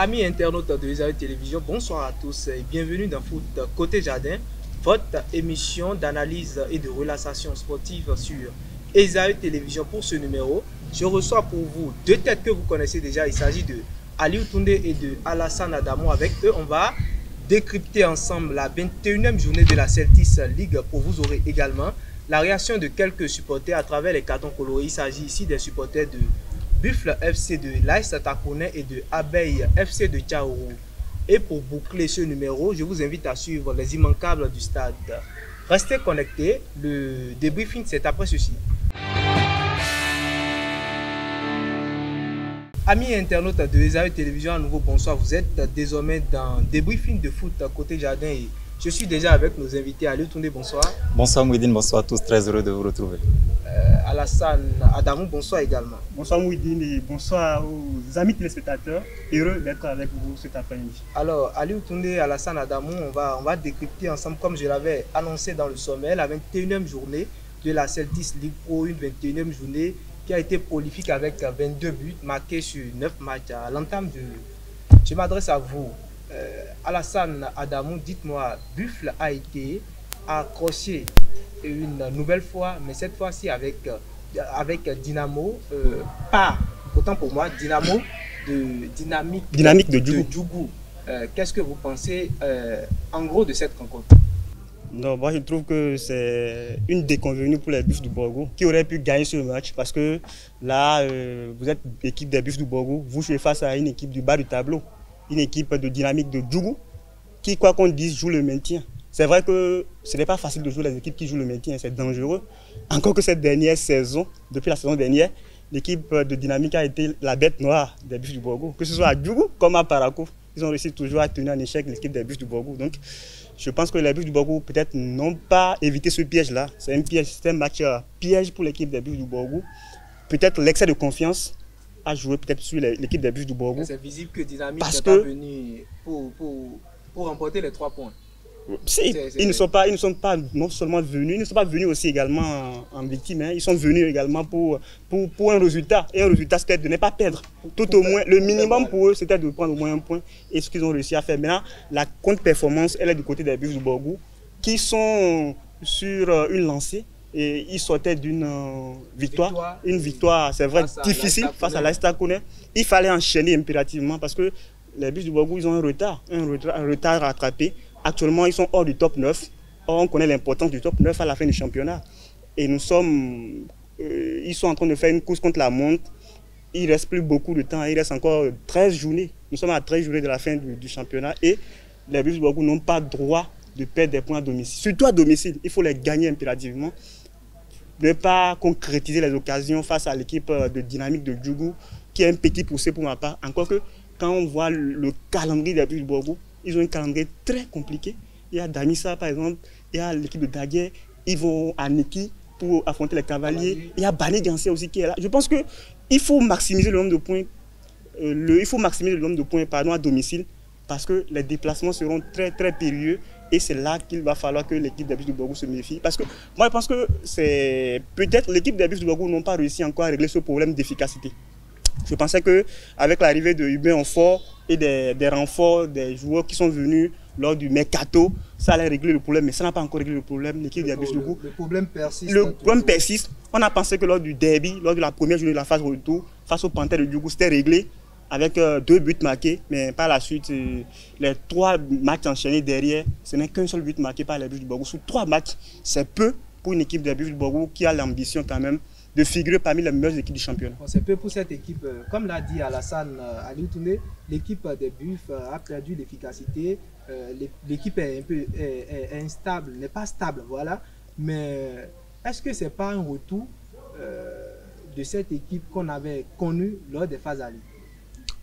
Amis internautes de Esaü Télévision, bonsoir à tous et bienvenue dans Foot Côté Jardin, votre émission d'analyse et de relaxation sportive sur Esaü Télévision. Pour ce numéro, je reçois pour vous deux têtes que vous connaissez déjà. Il s'agit de Aliou Toundé et de Alassane Adamou. Avec eux, on va décrypter ensemble la 21e journée de la Celtics League. Pour vous aurez également la réaction de quelques supporters à travers les cartons colorés. Il s'agit ici des supporters de Buffle FC de l'AS Takounais et de Abeille FC de Tchaourou. Et pour boucler ce numéro, je vous invite à suivre les immanquables du stade. Restez connectés, le débriefing c'est après ceci. Amis internautes de Esaü Télévision, à nouveau bonsoir. Vous êtes désormais dans débriefing de foot côté jardin et je suis déjà avec nos invités. Aliou Toundé, bonsoir. Bonsoir Mouidine, bonsoir à tous, très heureux de vous retrouver. Alassane Adamou, bonsoir également. Bonsoir Mouidine et bonsoir aux amis téléspectateurs. Heureux d'être avec vous cet après-midi. Alors, Aliou Toundé, Alassane Adamou, on va décrypter ensemble, comme je l'avais annoncé dans le sommet, la 21e journée de la Celtics League Pro, une 21e journée qui a été prolifique avec 22 buts marqués sur 9 matchs. À l'entame je m'adresse à vous. Alassane Adamou, dites-moi, Buffle a été accroché une nouvelle fois, mais cette fois-ci avec Dynamo, pas, autant pour moi, Dynamo de Dynamique de Djougou. Qu'est-ce que vous pensez en gros de cette rencontre? Non, moi je trouve que c'est une déconvenue pour les Buffs du Borgo qui auraient pu gagner ce match parce que là, vous êtes l'équipe des Buffs du Borgo, vous jouez face à une équipe du bas du tableau, une équipe de Dynamique de Djougou qui, quoi qu'on dise, joue le maintien. C'est vrai que ce n'est pas facile de jouer les équipes qui jouent le maintien, c'est dangereux. Encore que cette dernière saison, depuis la saison dernière, l'équipe de Dynamique a été la bête noire des Buffs du Borgo. Que ce soit à Djougou comme à Parakou, ils ont réussi toujours à tenir en échec l'équipe des Buffs du Borgo. Donc, je pense que les Buffs du Borgo peut-être n'ont pas évité ce piège-là. C'est un piège, c'est un match piège pour l'équipe des Buffs du Borgo. Peut-être l'excès de confiance a joué peut-être sur l'équipe des Buffs du Borgo. C'est visible que Dynamique n'est pas venu pour remporter les 3 points. Si, ils ne sont pas non seulement venus, ils ne sont pas venus aussi également en victime, hein. Ils sont venus également pour un résultat. Et un résultat, c'était de ne pas perdre. Tout au moins, le minimum pour eux, c'était de prendre au moins un point. Et ce qu'ils ont réussi à faire. Maintenant, la contre-performance, elle est du côté des Buffs du Borgo, qui sont sur une lancée. Et ils sortaient d'une victoire. Une victoire, c'est vrai, difficile face à l'AS Takounais. Il fallait enchaîner impérativement parce que les Buffs du Borgo, ils ont un retard à rattraper. Actuellement, ils sont hors du top 9. Or, on connaît l'importance du top 9 à la fin du championnat. Et ils sont en train de faire une course contre la montre. Il ne reste plus beaucoup de temps. Il reste encore 13 journées. Nous sommes à 13 journées de la fin du championnat. Et les Buffs du Borgo n'ont pas droit de perdre des points à domicile. Surtout à domicile, il faut les gagner impérativement. Ne pas concrétiser les occasions face à l'équipe de Dynamique de Djougou, qui est un petit poussé pour ma part. Encore que quand on voit le calendrier des Buffs du Borgo, ils ont un calendrier très compliqué. Il y a Damissa, par exemple, il y a l'équipe de Daguerre, ils vont à Niki pour affronter les Cavaliers. Il y a Bané Gansé aussi qui est là. Je pense qu'il faut maximiser le nombre de points, à domicile parce que les déplacements seront très très périlleux et c'est là qu'il va falloir que l'équipe des Buffs du Borgo se méfie. Parce que moi je pense que c'est peut-être l'équipe des Buffs du Borgo n'ont pas réussi encore à régler ce problème d'efficacité. Je pensais qu'avec l'arrivée de Hubert Onfort et des renforts, des joueurs qui sont venus lors du mercato, ça allait régler le problème, mais ça n'a pas encore réglé le problème. L'équipe des Buffs du Borgo. Le problème persiste. Le problème persiste. On a pensé que lors du derby, lors de la première journée de la phase retour, face au Panthère de Djougou, c'était réglé avec 2 buts marqués, mais par la suite, les 3 matchs enchaînés derrière, ce n'est qu'un seul but marqué par les Buffs du Borgo. Sur 3 matchs, c'est peu pour une équipe des Buffs du Borgo qui a l'ambition quand même de figurer parmi les meilleures équipes du championnat. C'est peu pour cette équipe. Comme l'a dit Alassane Aliou Toundé, l'équipe des Buffs a perdu l'efficacité. L'équipe est un peu instable, n'est pas stable, voilà. Mais est-ce que ce n'est pas un retour de cette équipe qu'on avait connue lors des phases aller?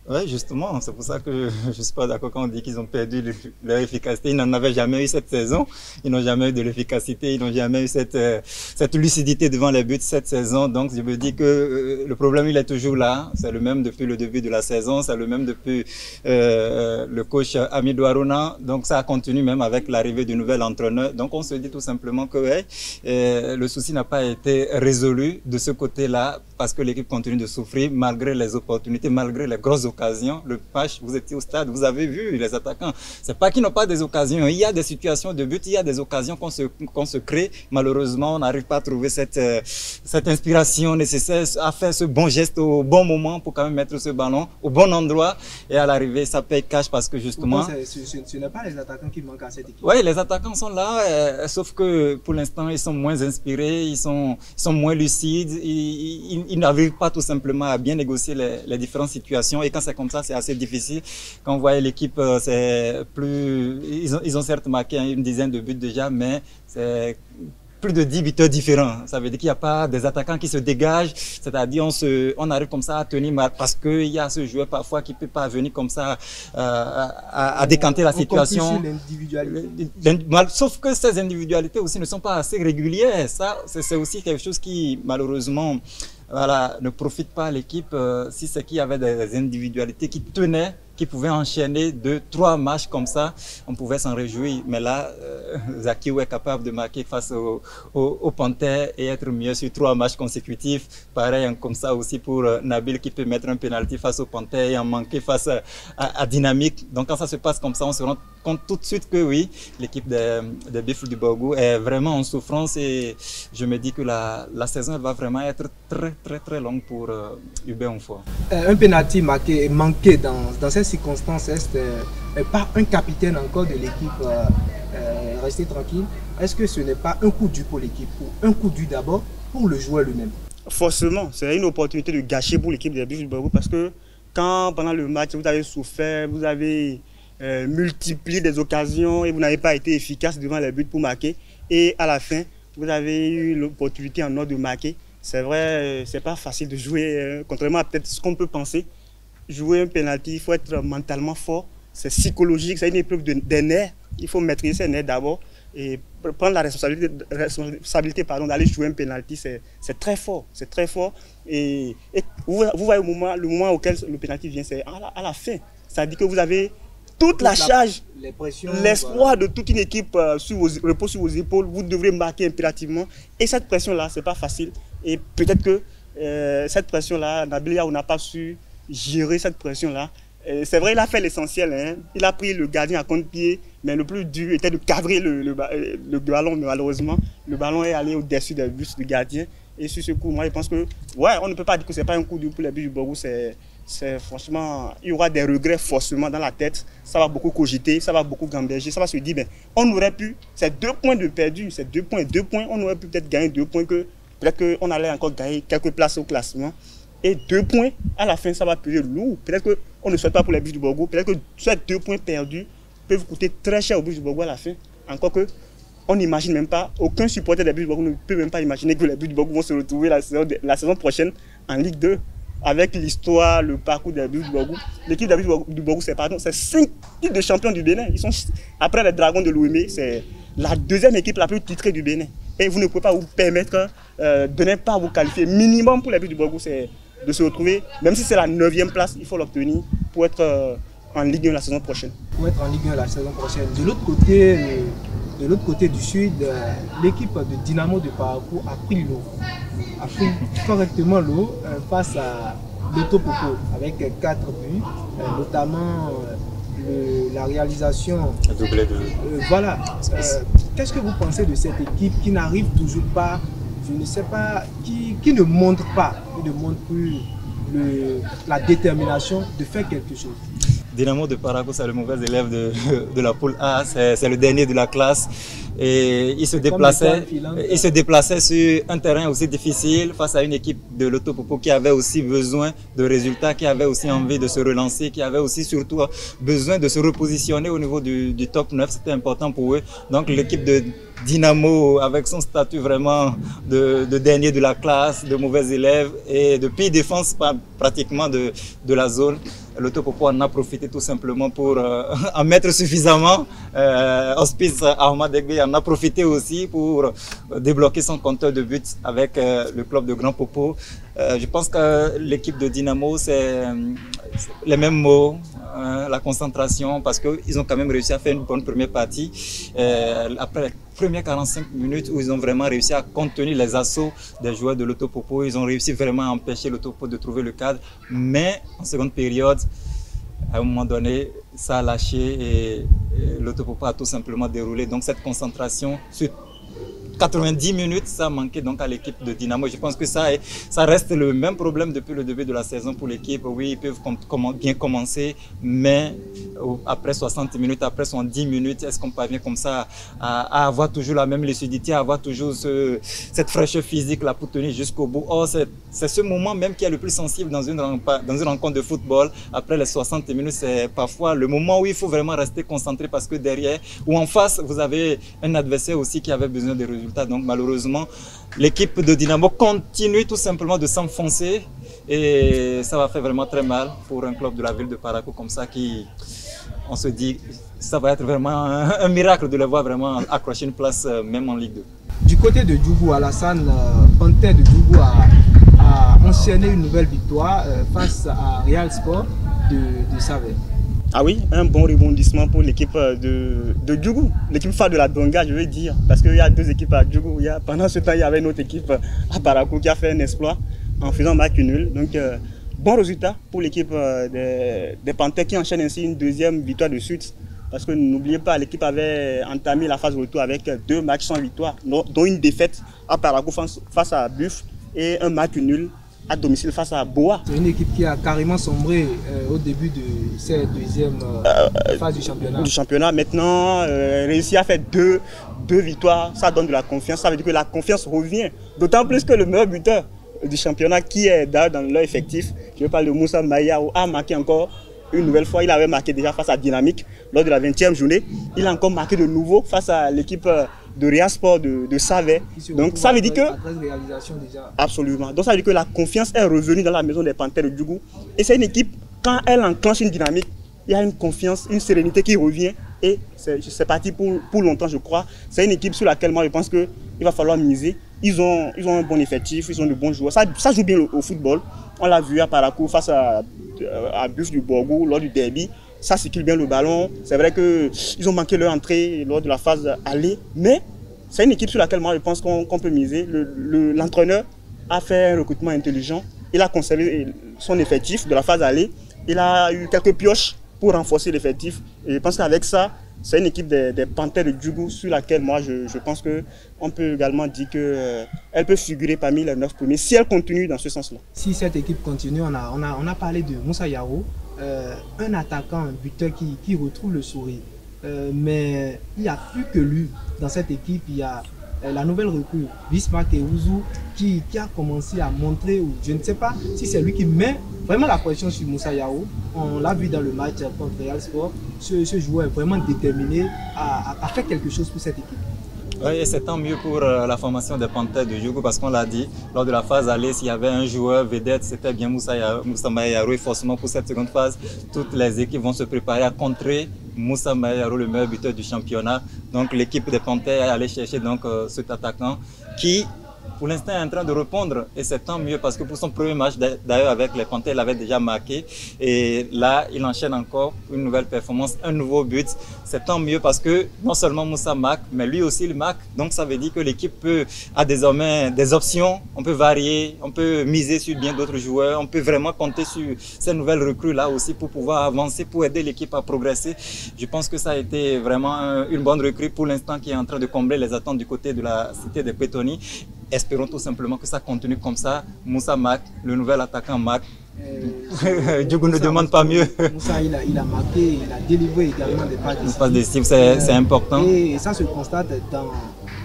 Oui, justement, c'est pour ça que je ne suis pas d'accord quand on dit qu'ils ont perdu leur efficacité. Ils n'en avaient jamais eu cette saison. Ils n'ont jamais eu de l'efficacité. Ils n'ont jamais eu cette lucidité devant les buts cette saison. Donc, je me dis que le problème, il est toujours là. C'est le même depuis le début de la saison. C'est le même depuis le coach Amidou Aruna. Donc, ça continue même avec l'arrivée du nouvel entraîneur. Donc, on se dit tout simplement que le souci n'a pas été résolu de ce côté-là parce que l'équipe continue de souffrir malgré les opportunités, malgré les grosses occasions. Le match, vous étiez au stade, vous avez vu les attaquants. C'est pas qu'ils n'ont pas des occasions. Il y a des situations de but, il y a des occasions qu'on se crée. Malheureusement, on n'arrive pas à trouver cette inspiration nécessaire à faire ce bon geste au bon moment pour quand même mettre ce ballon au bon endroit. Et à l'arrivée, ça paye cash parce que justement... Ce n'est pas les attaquants qui manquent à cette équipe. Oui, les attaquants sont là, sauf que pour l'instant, ils sont moins inspirés, ils sont moins lucides, ils n'arrivent pas tout simplement à bien négocier les différentes situations. Et quand c'est comme ça, c'est assez difficile. Quand vous voyez l'équipe, c'est plus... Ils ont certes marqué une dizaine de buts déjà, mais c'est plus de 10 buteurs différents. Ça veut dire qu'il n'y a pas des attaquants qui se dégagent, c'est-à-dire on arrive comme ça à tenir parce qu'il y a ce joueur parfois qui ne peut pas venir comme ça à décanter la situation. Sauf que ces individualités aussi ne sont pas assez régulières. Ça, c'est aussi quelque chose qui, malheureusement, voilà, ne profite pas à l'équipe. Si c'est qu'il y avait des individualités qui tenaient, qui pouvaient enchaîner 2-3 matchs comme ça, on pouvait s'en réjouir. Mais là, Zakiou est capable de marquer face au Panthère et être mieux sur 3 matchs consécutifs. Pareil, comme ça aussi pour Nabil qui peut mettre un penalty face au Panthère et en manquer face à Dynamique. Donc quand ça se passe comme ça, on se rend compte tout de suite que oui, l'équipe des Bifles du Borgou est vraiment en souffrance et je me dis que la saison elle va vraiment être très longue pour Hubert Onfoa. Un penalty manqué dans cette circonstance, est pas un capitaine encore de l'équipe rester tranquille. Est-ce que ce n'est pas un coup dur pour l'équipe ou un coup dur d'abord pour le joueur lui-même? Forcément, c'est une opportunité de gâcher pour l'équipe des Bifles du Borgou parce que quand pendant le match vous avez souffert, vous avez multiplié des occasions et vous n'avez pas été efficace devant les buts pour marquer et à la fin vous avez eu l'opportunité en or de marquer. C'est vrai, c'est pas facile de jouer, contrairement à peut-être ce qu'on peut penser. Jouer un penalty, il faut être mentalement fort, c'est psychologique, c'est une épreuve des nerfs. Il faut maîtriser ses nerfs d'abord et prendre la responsabilité d'aller jouer un penalty, c'est très fort, c'est très fort. Et vous voyez le moment auquel le penalty vient, c'est à la fin. Ça dit que vous avez toute la charge, l'espoir de toute une équipe repose sur vos épaules. Vous devrez marquer impérativement. Et cette pression-là, c'est pas facile. Et peut-être que cette pression-là, Nabil Yaou n'a pas su gérer cette pression-là. C'est vrai, il a fait l'essentiel. Hein. Il a pris le gardien à contre-pied, mais le plus dur était de cadrer le ballon. Mais malheureusement, le ballon est allé au-dessus des buts du gardien. Et sur ce coup, moi, je pense que, ouais, on ne peut pas dire que ce n'est pas un coup dur pour les buts du Borgou. Franchement, il y aura des regrets forcément dans la tête. Ça va beaucoup cogiter, ça va beaucoup gamberger. Ça va se dire, ben, on aurait pu, c'est 2 points de perdu, c'est 2 points, on aurait pu peut-être gagner 2 points, peut-être qu'on allait encore gagner quelques places au classement. Et 2 points, à la fin, ça va peser lourd. Peut-être qu'on ne souhaite pas pour les Bifles du Borgou. Peut-être que ces 2 points perdus peuvent coûter très cher aux Bifles du Borgou à la fin. Encore que, on n'imagine même pas, aucun supporter des Bifles du Borgou ne peut même pas imaginer que les Bifles du Borgou vont se retrouver la saison prochaine en Ligue 2. Avec l'histoire, le parcours des Bifles du Borgou. L'équipe des Bifles du Borgou, c'est 5 titres de champion du Bénin. Ils sont, après les Dragons de l'Ouémé, c'est la 2e équipe la plus titrée du Bénin. Et vous ne pouvez pas vous permettre de ne pas vous qualifier. Minimum pour les Bifles du Borgou, c'est de se retrouver, même si c'est la 9e place, il faut l'obtenir pour être en Ligue 1 la saison prochaine. Pour être en Ligue 1 la saison prochaine. De l'autre côté du sud, l'équipe de Dynamo de Parakou a pris l'eau. A pris correctement l'eau face à l'Autopopo avec 4 buts, notamment la réalisation. Doublé de... voilà. Qu'est-ce que vous pensez de cette équipe qui n'arrive toujours pas, je ne sais pas, qui ne montre plus la détermination de faire quelque chose? Dynamo de Parakou, c'est le mauvais élève de la poule A, c'est le dernier de la classe. Et il se déplaçait sur un terrain aussi difficile face à une équipe de l'Autopopo qui avait aussi besoin de résultats, qui avait aussi envie de se relancer, qui avait aussi surtout besoin de se repositionner au niveau du top 9. C'était important pour eux. Donc l'équipe de Dynamo, avec son statut vraiment de dernier de la classe, de mauvais élève et de pire défense pratiquement de la zone, l'Autopopo en a profité tout simplement pour en mettre suffisamment. Hospice Ahmad Egbe en a profité aussi pour débloquer son compteur de buts avec le club de Grand Popo. Je pense que l'équipe de Dynamo, c'est les mêmes mots, la concentration, parce qu'ils ont quand même réussi à faire une bonne première partie. Après les premières 45 minutes où ils ont vraiment réussi à contenir les assauts des joueurs de l'Autopopo, ils ont réussi vraiment à empêcher l'Autopopo de trouver le cadre. Mais en seconde période, à un moment donné, ça a lâché et l'autopopo a tout simplement déroulé. Donc cette concentration sur 90 minutes, ça manquait donc à l'équipe de Dynamo. Je pense que ça reste le même problème depuis le début de la saison pour l'équipe. Oui, ils peuvent bien commencer, mais après 60 minutes, après 70 minutes, est-ce qu'on parvient comme ça à avoir toujours la même lucidité, à avoir toujours cette fraîcheur physique là pour tenir jusqu'au bout? Or, c'est ce moment même qui est le plus sensible dans une rencontre de football. Après les 60 minutes, c'est parfois le moment où il faut vraiment rester concentré parce que derrière ou en face, vous avez un adversaire aussi qui avait besoin de résultats. Donc malheureusement, l'équipe de Dynamo continue tout simplement de s'enfoncer et ça va faire vraiment très mal pour un club de la ville de Parakou comme ça qui, on se dit, ça va être vraiment un miracle de le voir vraiment accrocher une place même en Ligue 2. Du côté de Djougou, Alassane, Panthère de Djougou a enchaîné une nouvelle victoire face à Real Sport de Saverne. Ah oui, un bon rebondissement pour l'équipe de Djougou, l'équipe phare de la Donga, je veux dire. Parce qu'il y a deux équipes à Djougou. Pendant ce temps, il y avait une autre équipe à Parakou qui a fait un exploit en faisant match nul. Donc, bon résultat pour l'équipe des Panthères qui enchaîne ainsi une deuxième victoire de suite. Parce que n'oubliez pas, l'équipe avait entamé la phase retour avec 2 matchs sans victoire, dont une défaite à Parakou face à Buff et un match nul à domicile face à Boa. C'est une équipe qui a carrément sombré au début de cette deuxième phase du championnat. Maintenant, réussi à faire deux victoires, ça donne de la confiance. Ça veut dire que la confiance revient. D'autant plus que le meilleur buteur du championnat qui est dans leur effectif, je parle de Moussa Maïao, a marqué encore une nouvelle fois. Il avait marqué déjà face à Dynamique lors de la 20e journée. Il a encore marqué de nouveau face à l'équipe de Real Sport de Saverne. Donc ça veut dire que absolument. Donc ça veut dire que la confiance est revenue dans la maison des Panthères de Djougou. Et c'est une équipe, quand elle enclenche une dynamique, il y a une confiance, une sérénité qui revient. Et c'est parti pour longtemps, je crois. C'est une équipe sur laquelle moi je pense qu'il va falloir miser. Ils ont un bon effectif, ils ont de bons joueurs. Ça joue bien au football. On l'a vu à Parakou face à Buff du Borgou lors du derby. Ça circule bien le ballon. C'est vrai qu'ils ont manqué leur entrée lors de la phase aller. Mais c'est une équipe sur laquelle moi je pense qu'on peut miser. L'entraîneur a fait un recrutement intelligent. Il a conservé son effectif de la phase aller. Il a eu quelques pioches pour renforcer l'effectif. Et je pense qu'avec ça, c'est une équipe des Panthères de Djougou sur laquelle moi je pense qu'on peut également dire qu'elle peut figurer parmi les 9 premiers si elle continue dans ce sens-là. Si cette équipe continue, on a parlé de Moussa Yaro, un attaquant, un buteur qui retrouve le sourire. Mais il n'y a plus que lui dans cette équipe. Il y a la nouvelle recrue, Bismarck et Ouzou, qui a commencé à montrer, ou je ne sais pas si c'est lui qui met vraiment la pression sur Moussa Yao. On l'a vu dans le match contre Real Sport. Ce joueur est vraiment déterminé à faire quelque chose pour cette équipe. Oui, et c'est tant mieux pour la formation des Panthères de Djougou parce qu'on l'a dit, lors de la phase aller, s'il y avait un joueur vedette, c'était bien Moussa Maïaro. Et forcément, pour cette seconde phase, toutes les équipes vont se préparer à contrer Moussa Maïaro, le meilleur buteur du championnat. Donc l'équipe des Panthères est allée chercher donc, cet attaquant qui, pour l'instant, est en train de répondre. Et c'est tant mieux parce que pour son premier match, d'ailleurs avec les Panthères, il avait déjà marqué. Et là, il enchaîne encore une nouvelle performance, un nouveau but. C'est tant mieux parce que non seulement Moussa marque, mais lui aussi il marque. Donc ça veut dire que l'équipe a désormais des options. On peut varier, on peut miser sur bien d'autres joueurs. On peut vraiment compter sur ces nouvelles recrues-là aussi pour pouvoir avancer, pour aider l'équipe à progresser. Je pense que ça a été vraiment une bonne recrue pour l'instant qui est en train de combler les attentes du côté de la cité des Pétoni. Espérons tout simplement que ça continue comme ça. Moussa marque, le nouvel attaquant marque. Djougou ne demande pas mieux. Moussa, il a marqué, il a délivré également des passes décisives. C'est important. Et ça se constate dans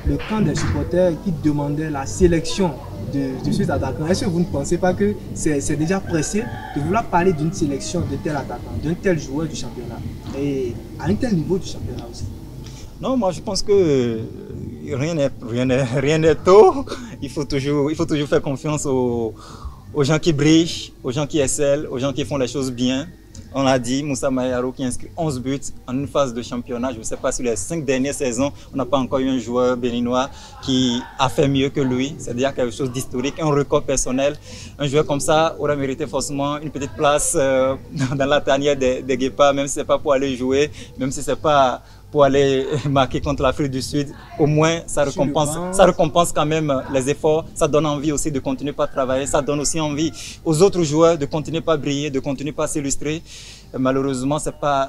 le camp des supporters qui demandaient la sélection de cet attaquant. Est-ce que vous ne pensez pas que c'est déjà pressé de vouloir parler d'une sélection de tel attaquant, d'un tel joueur du championnat et à un tel niveau du championnat aussi? Non, moi je pense que rien n'est tôt. Il faut toujours faire confiance aux gens qui brillent, aux gens qui excellent, aux gens qui font les choses bien. On l'a dit, Moussa Maïaro qui inscrit 11 buts en une phase de championnat. Je ne sais pas, sur les 5 dernières saisons, on n'a pas encore eu un joueur béninois qui a fait mieux que lui. C'est déjà quelque chose d'historique, un record personnel. Un joueur comme ça aurait mérité forcément une petite place dans la tanière des Guépards, même si ce n'est pas pour aller jouer, même si ce n'est pas pour aller marquer contre l'Afrique du Sud. Au moins, ça récompense quand même les efforts. Ça donne envie aussi de continuer par travailler. Ça donne aussi envie aux autres joueurs de continuer par briller, de continuer par s'illustrer. Et malheureusement, c'est pas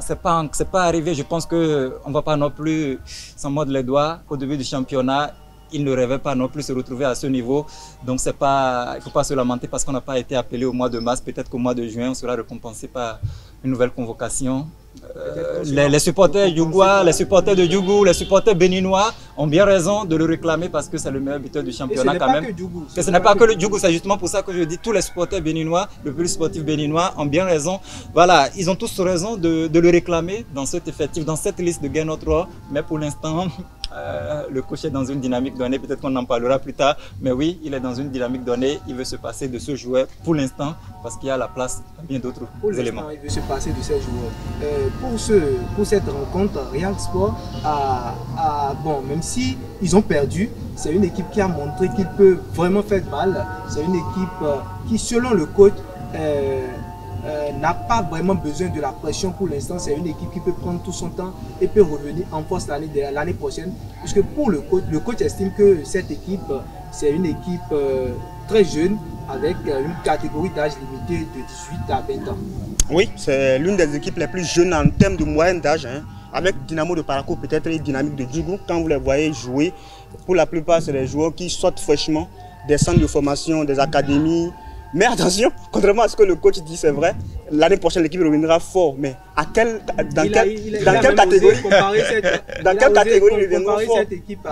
arrivé. Je pense que on va pas non plus s'en mordre les doigts. Au début du championnat, ils ne rêvaient pas non plus se retrouver à ce niveau. Donc il ne faut pas se lamenter parce qu'on n'a pas été appelé au mois de mars. Peut-être qu'au mois de juin, on sera récompensé par une nouvelle convocation. Les supporters yougois, les supporters de Djougou, les supporters béninois ont bien raison de le réclamer parce que c'est le meilleur buteur du championnat quand même. Ce n'est pas que le Djougou, c'est justement pour ça que je dis tous les supporters béninois, le plus sportif béninois ont bien raison. Voilà, ils ont tous raison de le réclamer dans cet effectif, dans cette liste de Gain 3. Mais pour l'instant, le coach est dans une dynamique donnée, peut-être qu'on en parlera plus tard, mais oui, il est dans une dynamique donnée, il veut se passer de ce joueur pour l'instant, parce qu'il y a la place à bien d'autres éléments. Il veut se passer de ces joueurs. Pour cette rencontre, Real Sport bon, même si ils ont perdu, c'est une équipe qui a montré qu'il peut vraiment faire mal, c'est une équipe qui, selon le coach, n'a pas vraiment besoin de la pression pour l'instant. C'est une équipe qui peut prendre tout son temps et peut revenir en force l'année prochaine. Puisque pour le coach estime que cette équipe, c'est une équipe très jeune avec une catégorie d'âge limitée de 18 à 20 ans. Oui, c'est l'une des équipes les plus jeunes en termes de moyenne d'âge. Avec Dynamo de Parakou, peut-être et Dynamique de Djougou. Quand vous les voyez jouer, pour la plupart, c'est des joueurs qui sortent fraîchement des centres de formation, des académies. Mais attention, contrairement à ce que le coach dit, c'est vrai, l'année prochaine l'équipe reviendra fort. Mais dans quelle catégorie il reviendra fort? Cette équipe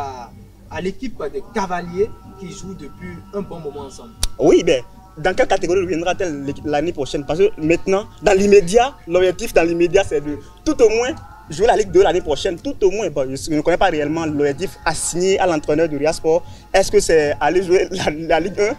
à l'équipe des Cavaliers qui jouent depuis un bon moment ensemble. Oui, mais dans quelle catégorie reviendra-t-elle l'année prochaine? Parce que maintenant, dans l'immédiat, l'objectif dans l'immédiat, c'est de tout au moins jouer la Ligue 2 l'année prochaine, tout au moins. Bon, je ne connais pas réellement l'objectif assigné à l'entraîneur de Real Sport. Est-ce que c'est aller jouer la Ligue 1? Oui,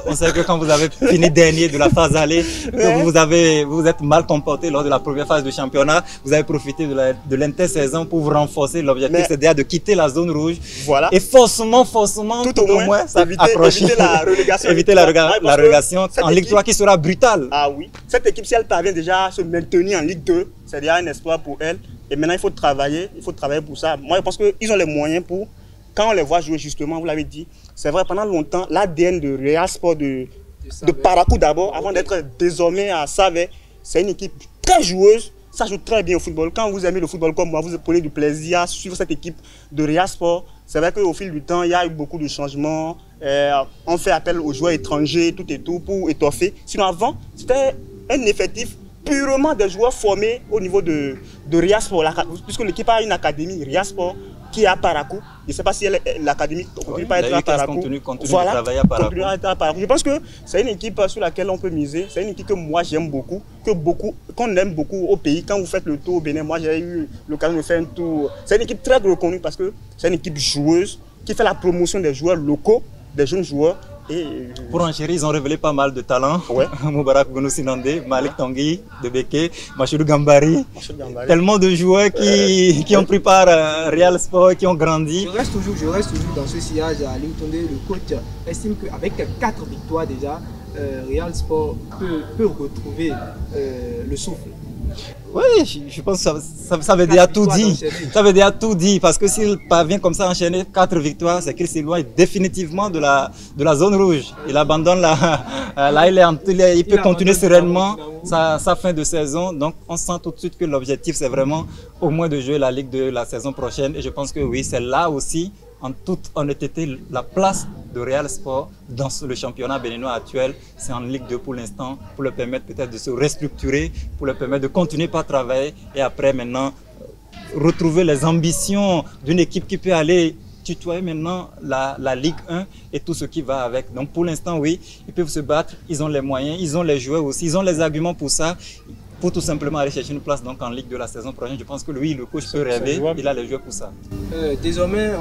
on sait que quand vous avez fini dernier de la phase aller, que vous êtes mal comporté lors de la première phase du championnat, vous avez profité de l'intersaison pour vous renforcer. L'objectif, c'est déjà de quitter la zone rouge. Voilà. Et forcément, tout au moins éviter la relégation. Éviter la relégation en Ligue 3 qui sera brutale. Ah oui. Cette équipe, si elle parvient déjà à se maintenir en Ligue 2, c'est déjà un espoir pour elle. Et maintenant, il faut travailler pour ça. Moi, je pense qu'ils ont les moyens pour, quand on les voit jouer justement, vous l'avez dit, c'est vrai, pendant longtemps, l'ADN de Real Sport de Parakou d'abord, avant d'être désormais à Savè, c'est une équipe très joueuse, ça joue très bien au football. Quand vous aimez le football comme moi, vous prenez du plaisir à suivre cette équipe de Real Sport. C'est vrai qu'au fil du temps, il y a eu beaucoup de changements. On fait appel aux joueurs étrangers, tout et tout, pour étoffer. Sinon, avant, c'était un effectif purement des joueurs formés au niveau de Real Sport, puisque l'équipe a une académie Real Sport qui est à Parakou. Je ne sais pas si l'académie continue pas à être à Parakou. Voilà, continue à être à Parakou. Je pense que c'est une équipe sur laquelle on peut miser. C'est une équipe que moi j'aime beaucoup, qu'on aime beaucoup au pays. Quand vous faites le tour au Bénin, moi j'ai eu l'occasion de faire un tour. C'est une équipe très reconnue parce que c'est une équipe joueuse qui fait la promotion des joueurs locaux, des jeunes joueurs. Pour enchérir, ils ont révélé pas mal de talents. Ouais. Moubarak Gounousinandé, Malik Tanguy de Beke, Machidou Gambari. Tellement de joueurs qui ont pris part à Real Sport et qui ont grandi. Je reste toujours dans ce sillage à Limtondé. Le coach estime qu'avec 4 victoires déjà, Real Sport peut retrouver le souffle. Oui, je pense que ça veut déjà tout dire. Ça veut déjà tout dire parce que s'il parvient comme ça à enchaîner 4 victoires, c'est qu'il s'éloigne définitivement de la zone rouge. Il abandonne là, il peut continuer sereinement sa fin de saison. Donc on sent tout de suite que l'objectif c'est vraiment au moins de jouer la Ligue de la saison prochaine. Et je pense que oui, c'est là aussi, en toute honnêteté, la place de Real Sport dans le championnat béninois actuel, c'est en Ligue 2 pour l'instant, pour le permettre peut-être de se restructurer, pour le permettre de continuer par travailler et après maintenant retrouver les ambitions d'une équipe qui peut aller tutoyer maintenant la Ligue 1 et tout ce qui va avec. Donc pour l'instant, oui, ils peuvent se battre, ils ont les moyens, ils ont les joueurs aussi, ils ont les arguments pour ça. Pour tout simplement aller chercher une place donc en Ligue de la saison prochaine. Je pense que lui, le coach peut rêver, il a les joueurs pour ça. Désormais,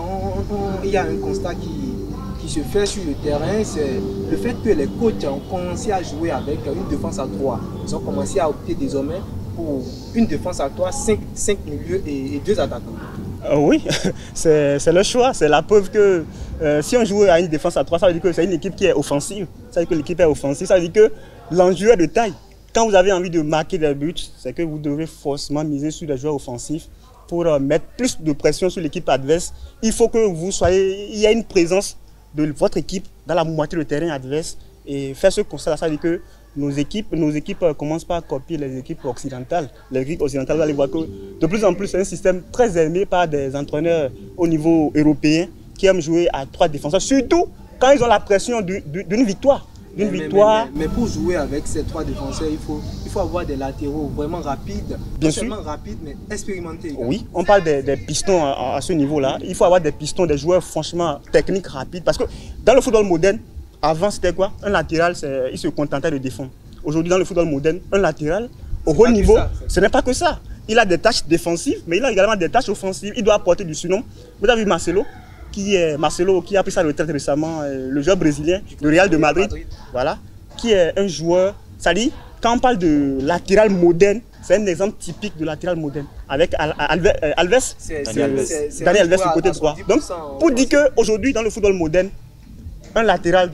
il y a un constat qui se fait sur le terrain, c'est le fait que les coachs ont commencé à jouer avec une défense à 3. Ils ont commencé à opter désormais pour une défense à 3, 5 milieux et 2 attaquants. Oui, c'est le choix, c'est la preuve que si on joue à une défense à 3, ça veut dire que c'est une équipe qui est offensive. Ça veut dire que l'équipe est offensive, ça veut dire que l'enjeu est de taille. Quand vous avez envie de marquer des buts, c'est que vous devez forcément miser sur des joueurs offensifs pour mettre plus de pression sur l'équipe adverse. Il faut que il y ait une présence de votre équipe dans la moitié du terrain adverse et faire ce constat-là. Ça veut dire que nos équipes commencent par copier les équipes occidentales. Les équipes occidentales, vous allez voir que de plus en plus, c'est un système très aimé par des entraîneurs au niveau européen qui aiment jouer à 3 défenseurs, surtout quand ils ont la pression d'une victoire. Mais pour jouer avec ces 3 défenseurs, il faut avoir des latéraux vraiment rapides. Bien non sûr. seulement rapides, mais expérimentés. Également. Oui, on parle des pistons à ce niveau-là. Il faut avoir des pistons, des joueurs franchement techniques, rapides. Parce que dans le football moderne, avant c'était quoi? Un latéral, il se contentait de défendre. Aujourd'hui, dans le football moderne, un latéral, au haut niveau, ce n'est pas que ça. Il a des tâches défensives, mais il a également des tâches offensives. Il doit apporter du surnom. Vous avez vu Marcelo qui a pris sa retraite récemment, le joueur brésilien, le Real de Madrid, voilà, qui est un joueur. Ça dit, quand on parle de latéral moderne, c'est un exemple typique de latéral moderne. Avec Daniel Alves du côté droit. Donc, pour dire qu'aujourd'hui, dans le football moderne, un latéral,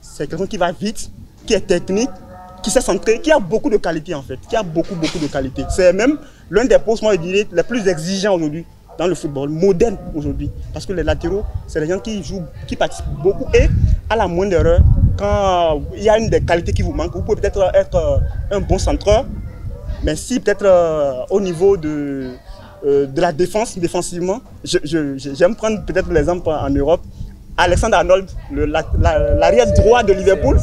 c'est quelqu'un qui va vite, qui est technique, qui sait centrer, qui a beaucoup de qualités en fait, qui a beaucoup de qualités. C'est même l'un des postes, moi je dirais, les plus exigeants aujourd'hui dans le football moderne aujourd'hui. Parce que les latéraux, c'est les gens qui jouent, qui participent beaucoup et à la moindre erreur, quand il y a une des qualités qui vous manque, vous pouvez peut-être être un bon centreur, mais si peut-être au niveau de la défense, défensivement, j'aime prendre peut-être l'exemple en Europe, Alexander Arnold, l'arrière droit de Liverpool,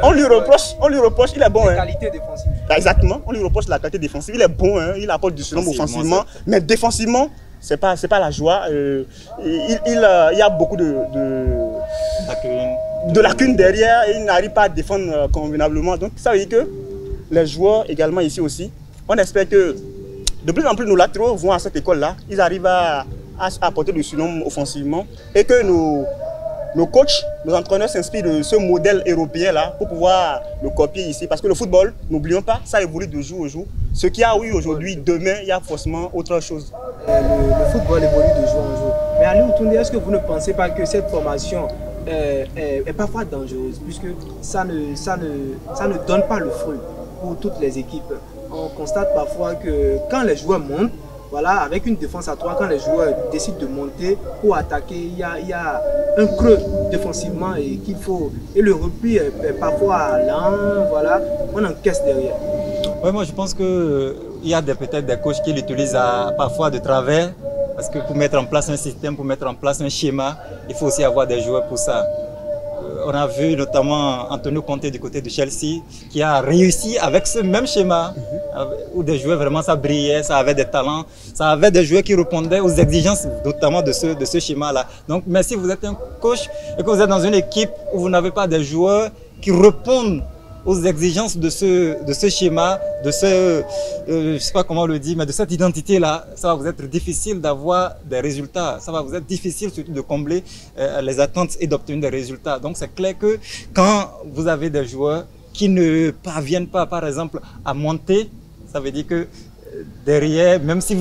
on lui reproche, il est bon. La qualité défensive. Exactement, on lui reproche la qualité défensive, il est bon, hein, il apporte du surnom offensivement, mais défensivement, c'est pas la joie. Il y a beaucoup de lacunes derrière et il n'arrive pas à défendre convenablement. Donc ça veut dire que les joueurs également ici aussi, on espère que de plus en plus nos latéraux vont à cette école-là, ils arrivent à apporter du surnom offensivement et que nos coachs, nos entraîneurs s'inspirent de ce modèle européen-là pour pouvoir le copier ici. Parce que le football, n'oublions pas, ça évolue de jour au jour. Ce qu'il y a aujourd'hui, demain, il y a forcément autre chose. Le football évolue de jour en jour. Mais Aliou Toundé, est-ce que vous ne pensez pas que cette formation est parfois dangereuse puisque ça ne donne pas le fruit pour toutes les équipes? On constate parfois que quand les joueurs montent, voilà, avec une défense à 3, quand les joueurs décident de monter pour attaquer, il y a un creux défensivement et le repli est parfois lent, voilà, on encaisse derrière. Oui, moi je pense qu'il y a peut-être des coachs qui l'utilisent parfois de travers, parce que pour mettre en place un système, pour mettre en place un schéma, il faut aussi avoir des joueurs pour ça. On a vu notamment Antonio Conte du côté de Chelsea qui a réussi avec ce même schéma où des joueurs vraiment ça brillait, ça avait des talents, ça avait des joueurs qui répondaient aux exigences notamment de ce schéma-là. Donc, mais si vous êtes un coach et que vous êtes dans une équipe où vous n'avez pas des joueurs qui répondent aux exigences de ce schéma, de je sais pas comment on le dit, mais de cette identité-là, ça va vous être difficile d'avoir des résultats. Ça va vous être difficile surtout de combler les attentes et d'obtenir des résultats. Donc c'est clair que quand vous avez des joueurs qui ne parviennent pas, par exemple, à monter, ça veut dire que derrière, même si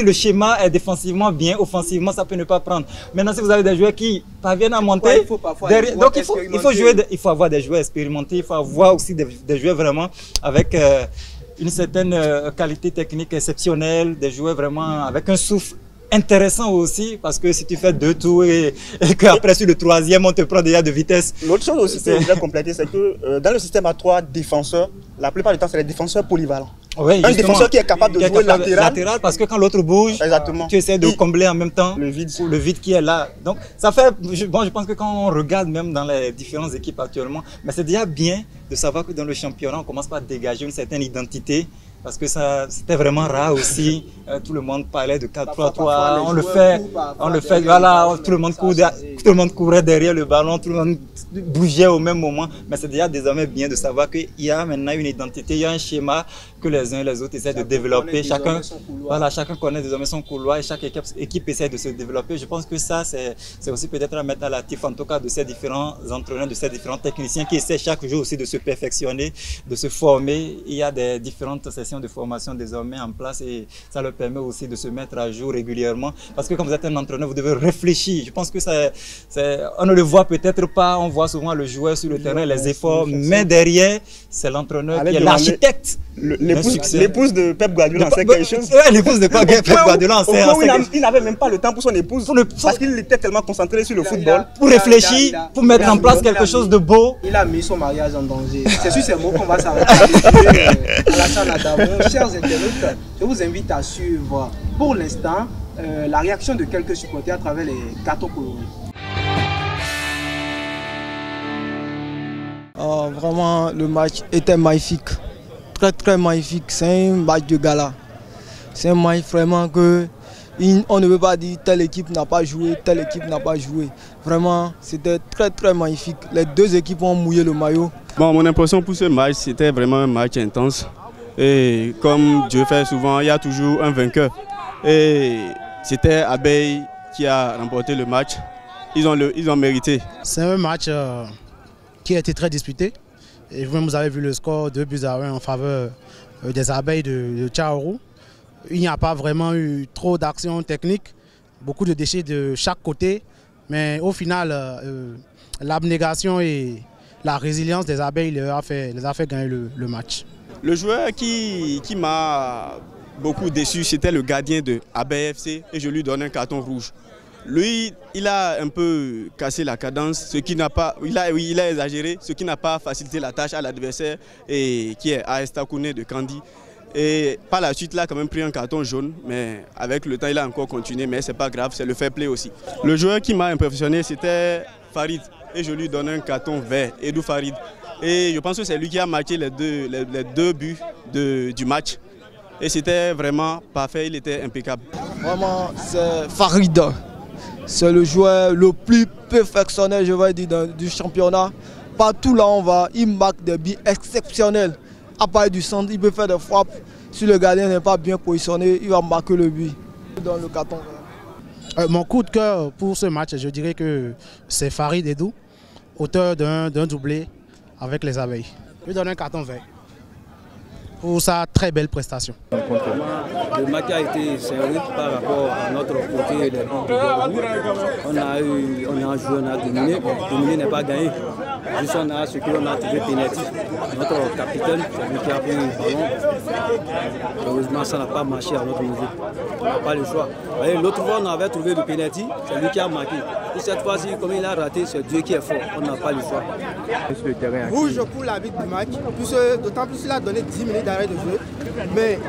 le schéma est défensivement bien, offensivement, ça peut ne pas prendre. Maintenant, si vous avez des joueurs qui parviennent à monter, il faut avoir des joueurs expérimentés, il faut avoir aussi des joueurs vraiment avec une certaine qualité technique exceptionnelle, des joueurs vraiment avec un souffle intéressant aussi, parce que si tu fais 2 tours et qu'après sur le 3e, on te prend déjà de vitesse. L'autre chose aussi que je voudrais compléter, c'est que dans le système à 3 défenseurs, la plupart du temps, c'est les défenseurs polyvalents. Oui, un défenseur qui est capable de jouer latéral, parce que quand l'autre bouge, tu essaies de combler en même temps le vide qui est là. Donc ça fait, je pense que quand on regarde même dans les différentes équipes actuellement, mais c'est déjà bien de savoir que dans le championnat, on commence par dégager une certaine identité. Parce que c'était vraiment rare aussi. Tout le monde parlait de 4-3-3. On le fait, voilà, tout le monde courait derrière le ballon, tout le monde bougeait au même moment. Mais c'est déjà désormais bien de savoir qu'il y a maintenant une identité, il y a un schéma que les uns et les autres essaient de développer. Chacun connaît désormais son couloir et chaque équipe essaie de se développer. Je pense que ça, c'est aussi peut-être à mettre à l'actif, en tout cas, de ces différents entraîneurs, de ces différents techniciens qui essaient chaque jour aussi de se perfectionner, de se former. Il y a des différentes sessions de formation désormais en place et ça leur permet aussi de se mettre à jour régulièrement. Parce que quand vous êtes un entraîneur, vous devez réfléchir. Je pense que on ne le voit peut-être pas, on voit souvent le joueur sur le terrain, les efforts, mais derrière, c'est l'entraîneur qui est l'architecte l'épouse de Pep Guardiola en sait quelque chose. Ouais, l'épouse de Pep Guardiola en sait quelque chose. Il n'avait même pas le temps pour son épouse parce qu'il était tellement concentré sur le football. Pour réfléchir, pour mettre en place quelque chose de beau. Il a mis son mariage en danger. C'est sur ces mots qu'on va s'arrêter. Alassane Adamou, chers internautes, je vous invite à suivre pour l'instant la réaction de quelques supporters à travers les cartons colorés. Vraiment, le match était magnifique, très magnifique. C'est un match de gala. C'est un match vraiment que on ne peut pas dire telle équipe n'a pas joué, telle équipe n'a pas joué. Vraiment, c'était très magnifique. Les deux équipes ont mouillé le maillot. Bon, mon impression pour ce match, c'était vraiment un match intense. Et comme Dieu fait souvent, il y a toujours un vainqueur. Et c'était Abeille qui a remporté le match. Ils ont mérité. C'est un match qui a été très disputé. Et vous avez vu le score 2-1 en faveur des Abeilles de Tchaourou. Il n'y a pas vraiment eu trop d'actions techniques, beaucoup de déchets de chaque côté. Mais au final, l'abnégation et la résilience des Abeilles les a fait gagner le match. Le joueur qui m'a beaucoup déçu, c'était le gardien de Abeille FC et je lui donne un carton rouge. Lui, il a un peu cassé la cadence, ce qui n'a pas, il a exagéré, ce qui n'a pas facilité la tâche à l'adversaire qui est AS Takouné de Kandi. Et par la suite, il a quand même pris un carton jaune, mais avec le temps, il a encore continué, mais c'est pas grave, c'est le fair play aussi. Le joueur qui m'a impressionné, c'était Farid et je lui donne un carton vert, Edou Farid. Et je pense que c'est lui qui a marqué les deux buts du match. Et c'était vraiment parfait, il était impeccable. Vraiment, c'est Farid. C'est le joueur le plus perfectionnel, je vais dire, du championnat. Partout là on va, il marque des buts exceptionnels. À part du centre, il peut faire des frappes. Si le gardien n'est pas bien positionné, il va marquer le but. Dans le carton. Mon coup de cœur pour ce match, je dirais que c'est Farid Edou, auteur d'un doublé avec les Abeilles. Je lui donne un carton vert pour sa très belle prestation. Le match a été sérieux par rapport à notre côté. On a joué, on a dominé. Dominer n'est pas gagné. Juste on a ce qu'on a trouvé pénalty. Notre capitaine, c'est lui qui a pris le ballon. Heureusement, ça n'a pas marché à notre niveau. On n'a pas le choix. L'autre fois, on avait trouvé le pénalty, c'est lui qui a marqué. Et cette fois-ci, comme il a raté, c'est Dieu qui est fort. On n'a pas le choix. Rouge pour l'arbitre du match, d'autant plus qu'il a donné 10 minutes d'arrêt de jeu. Mais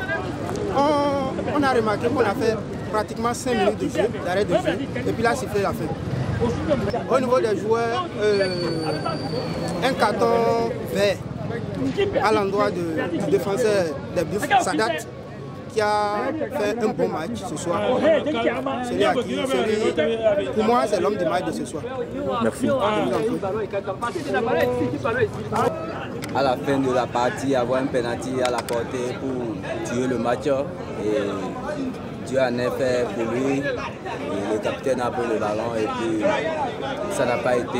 on a remarqué qu'on a fait pratiquement 5 minutes de jeu, d'arrêt de jeu. Et puis là, c'est fait la fin. Au niveau des joueurs, un carton vert à l'endroit du défenseur des Buffs, Sadat, qui a fait un bon match ce soir. Pour moi, c'est l'homme du match de ce soir. Merci. À la fin de la partie, avoir un penalty à la portée pour tuer le match. Et Dieu en a fait pour lui. Et le capitaine a pris le ballon et puis ça n'a pas été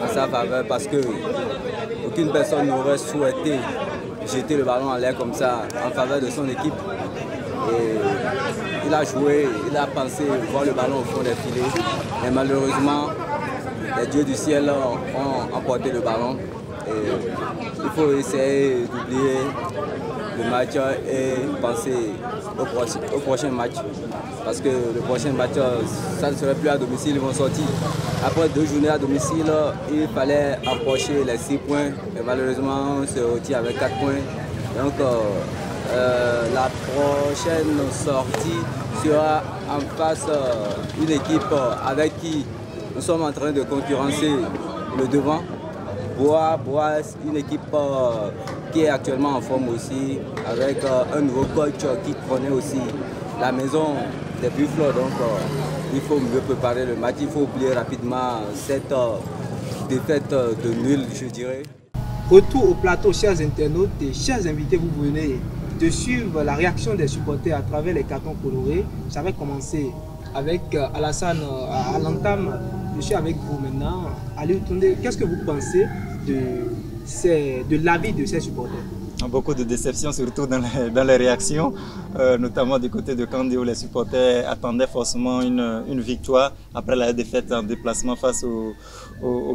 en sa faveur parce que aucune personne n'aurait souhaité jeter le ballon en l'air comme ça en faveur de son équipe. Et il a joué, il a pensé voir le ballon au fond des filets. Mais malheureusement, les dieux du ciel ont emporté le ballon. Et il faut essayer d'oublier le match et penser au prochain match. Parce que le prochain match, ça ne serait plus à domicile, ils vont sortir. Après 2 journées à domicile, il fallait approcher les 6 points. Et malheureusement, on se retire avec 4 points. Donc, la prochaine sortie sera en face d'une équipe avec qui nous sommes en train de concurrencer le devant. Bois, une équipe qui est actuellement en forme aussi, avec un nouveau coach qui connaît aussi la maison des Buffles. Donc il faut mieux préparer le match, il faut oublier rapidement cette défaite de nul, je dirais. Retour au plateau, chers internautes et chers invités, vous venez de suivre la réaction des supporters à travers les cartons colorés. J'avais commencé avec Alassane à l'entame. Je suis avec vous maintenant. Aliou Toundé, qu'est-ce que vous pensez de l'avis de ces supporters? Beaucoup de déceptions, surtout dans les réactions, notamment du côté de Kandi où les supporters attendaient forcément une victoire après la défaite en déplacement face au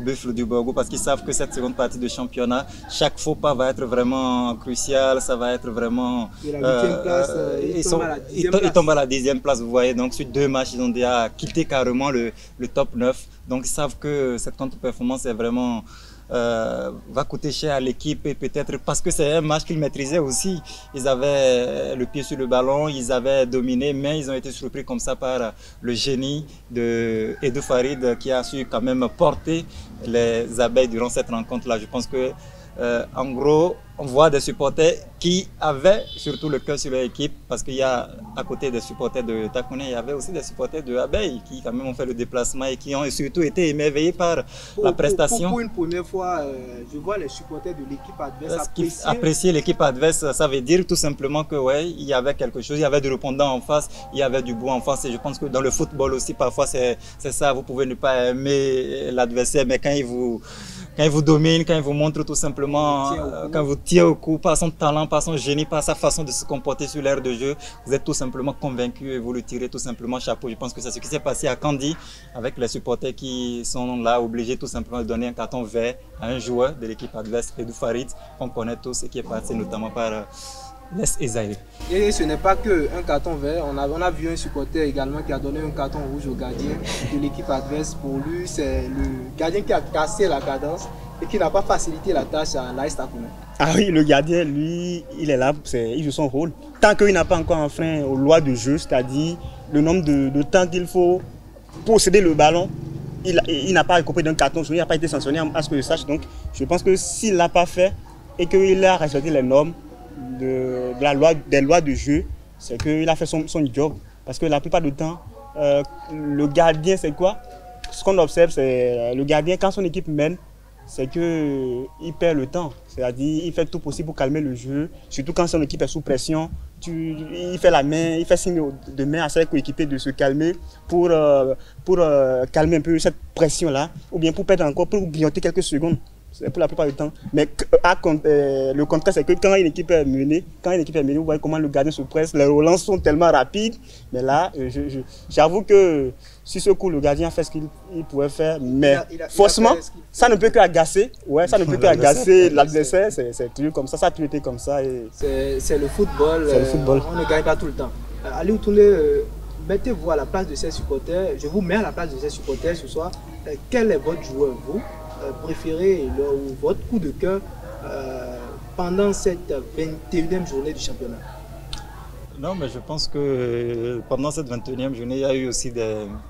Buffalo du Borgo, parce qu'ils savent que cette seconde partie de championnat, chaque faux pas va être vraiment crucial, ça va être vraiment... Ils tombent à la 10e place, vous voyez, donc sur 2 matchs, ils ont déjà quitté carrément le top 9, donc ils savent que cette contre-performance est vraiment... va coûter cher à l'équipe, et peut-être parce que c'est un match qu'ils maîtrisaient aussi. Ils avaient le pied sur le ballon, ils avaient dominé, mais ils ont été surpris comme ça par le génie de Edou Farid qui a su quand même porter les abeilles durant cette rencontre-là. Je pense que en gros, on voit des supporters qui avaient surtout le cœur sur leur équipe, parce qu'il y a à côté des supporters de Takone, il y avait aussi des supporters de Abeille qui quand même ont fait le déplacement et qui ont surtout été émerveillés par la prestation. Pour une première fois, je vois les supporters de l'équipe adverse apprécier l'équipe adverse. Ça veut dire tout simplement que ouais, il y avait quelque chose, il y avait du répondant en face, il y avait du beau en face, et je pense que dans le football aussi parfois c'est ça, vous pouvez ne pas aimer l'adversaire, mais quand il vous domine, quand il vous montre tout simplement, quand il vous tient au cou par son talent, par son génie, par sa façon de se comporter sur l'aire de jeu, vous êtes tout simplement convaincu et vous le tirez tout simplement chapeau. Je pense que c'est ce qui s'est passé à Kandi avec les supporters qui sont là obligés tout simplement de donner un carton vert à un joueur de l'équipe adverse, Edou Farid, qu'on connaît tous et qui est passé notamment par l'Est Esaïe. Et ce n'est pas qu'un carton vert, on a vu un supporter également qui a donné un carton rouge au gardien de l'équipe adverse. Pour lui, c'est le gardien qui a cassé la cadence et qui n'a pas facilité la tâche à l'AS Takone. Ah oui, le gardien, lui, il est là, il joue son rôle. Tant qu'il n'a pas encore enfreint aux lois du jeu, c'est-à-dire le nombre de temps qu'il faut posséder le ballon, il n'a pas compris d'un carton, il n'a pas été sanctionné à ce que je sache. Donc, je pense que s'il ne l'a pas fait et qu'il a respecté les normes des lois de jeu, c'est qu'il a fait son job. Parce que la plupart du temps, le gardien, c'est quoi? Ce qu'on observe, c'est le gardien, quand son équipe mène, c'est qu'il perd le temps. C'est-à-dire il fait tout possible pour calmer le jeu, surtout quand son équipe est sous pression. Il fait la main, il fait signe de main à ses coéquipiers de se calmer pour calmer un peu cette pression-là, ou bien pour perdre encore, pour grignoter quelques secondes. C'est pour la plupart du temps. Mais le contraire, c'est que quand une équipe est menée, vous voyez comment le gardien se presse, les relances sont tellement rapides. Mais là, j'avoue que sur ce coup, le gardien a fait ce qu'il pouvait faire. Mais forcément, ça ne peut qu'agacer. Ouais, ça ne peut qu'agacer l'adversaire. C'est toujours comme ça, ça a toujours été comme ça. C'est le football. On ne gagne pas tout le temps. Aliou Toundé, mettez-vous à la place de ces supporters. Je vous mets à la place de ces supporters ce soir. Quel est votre joueur, vous préféré, ou votre coup de cœur pendant cette 21e journée du championnat? Non, mais je pense que pendant cette 21e journée, il y a eu aussi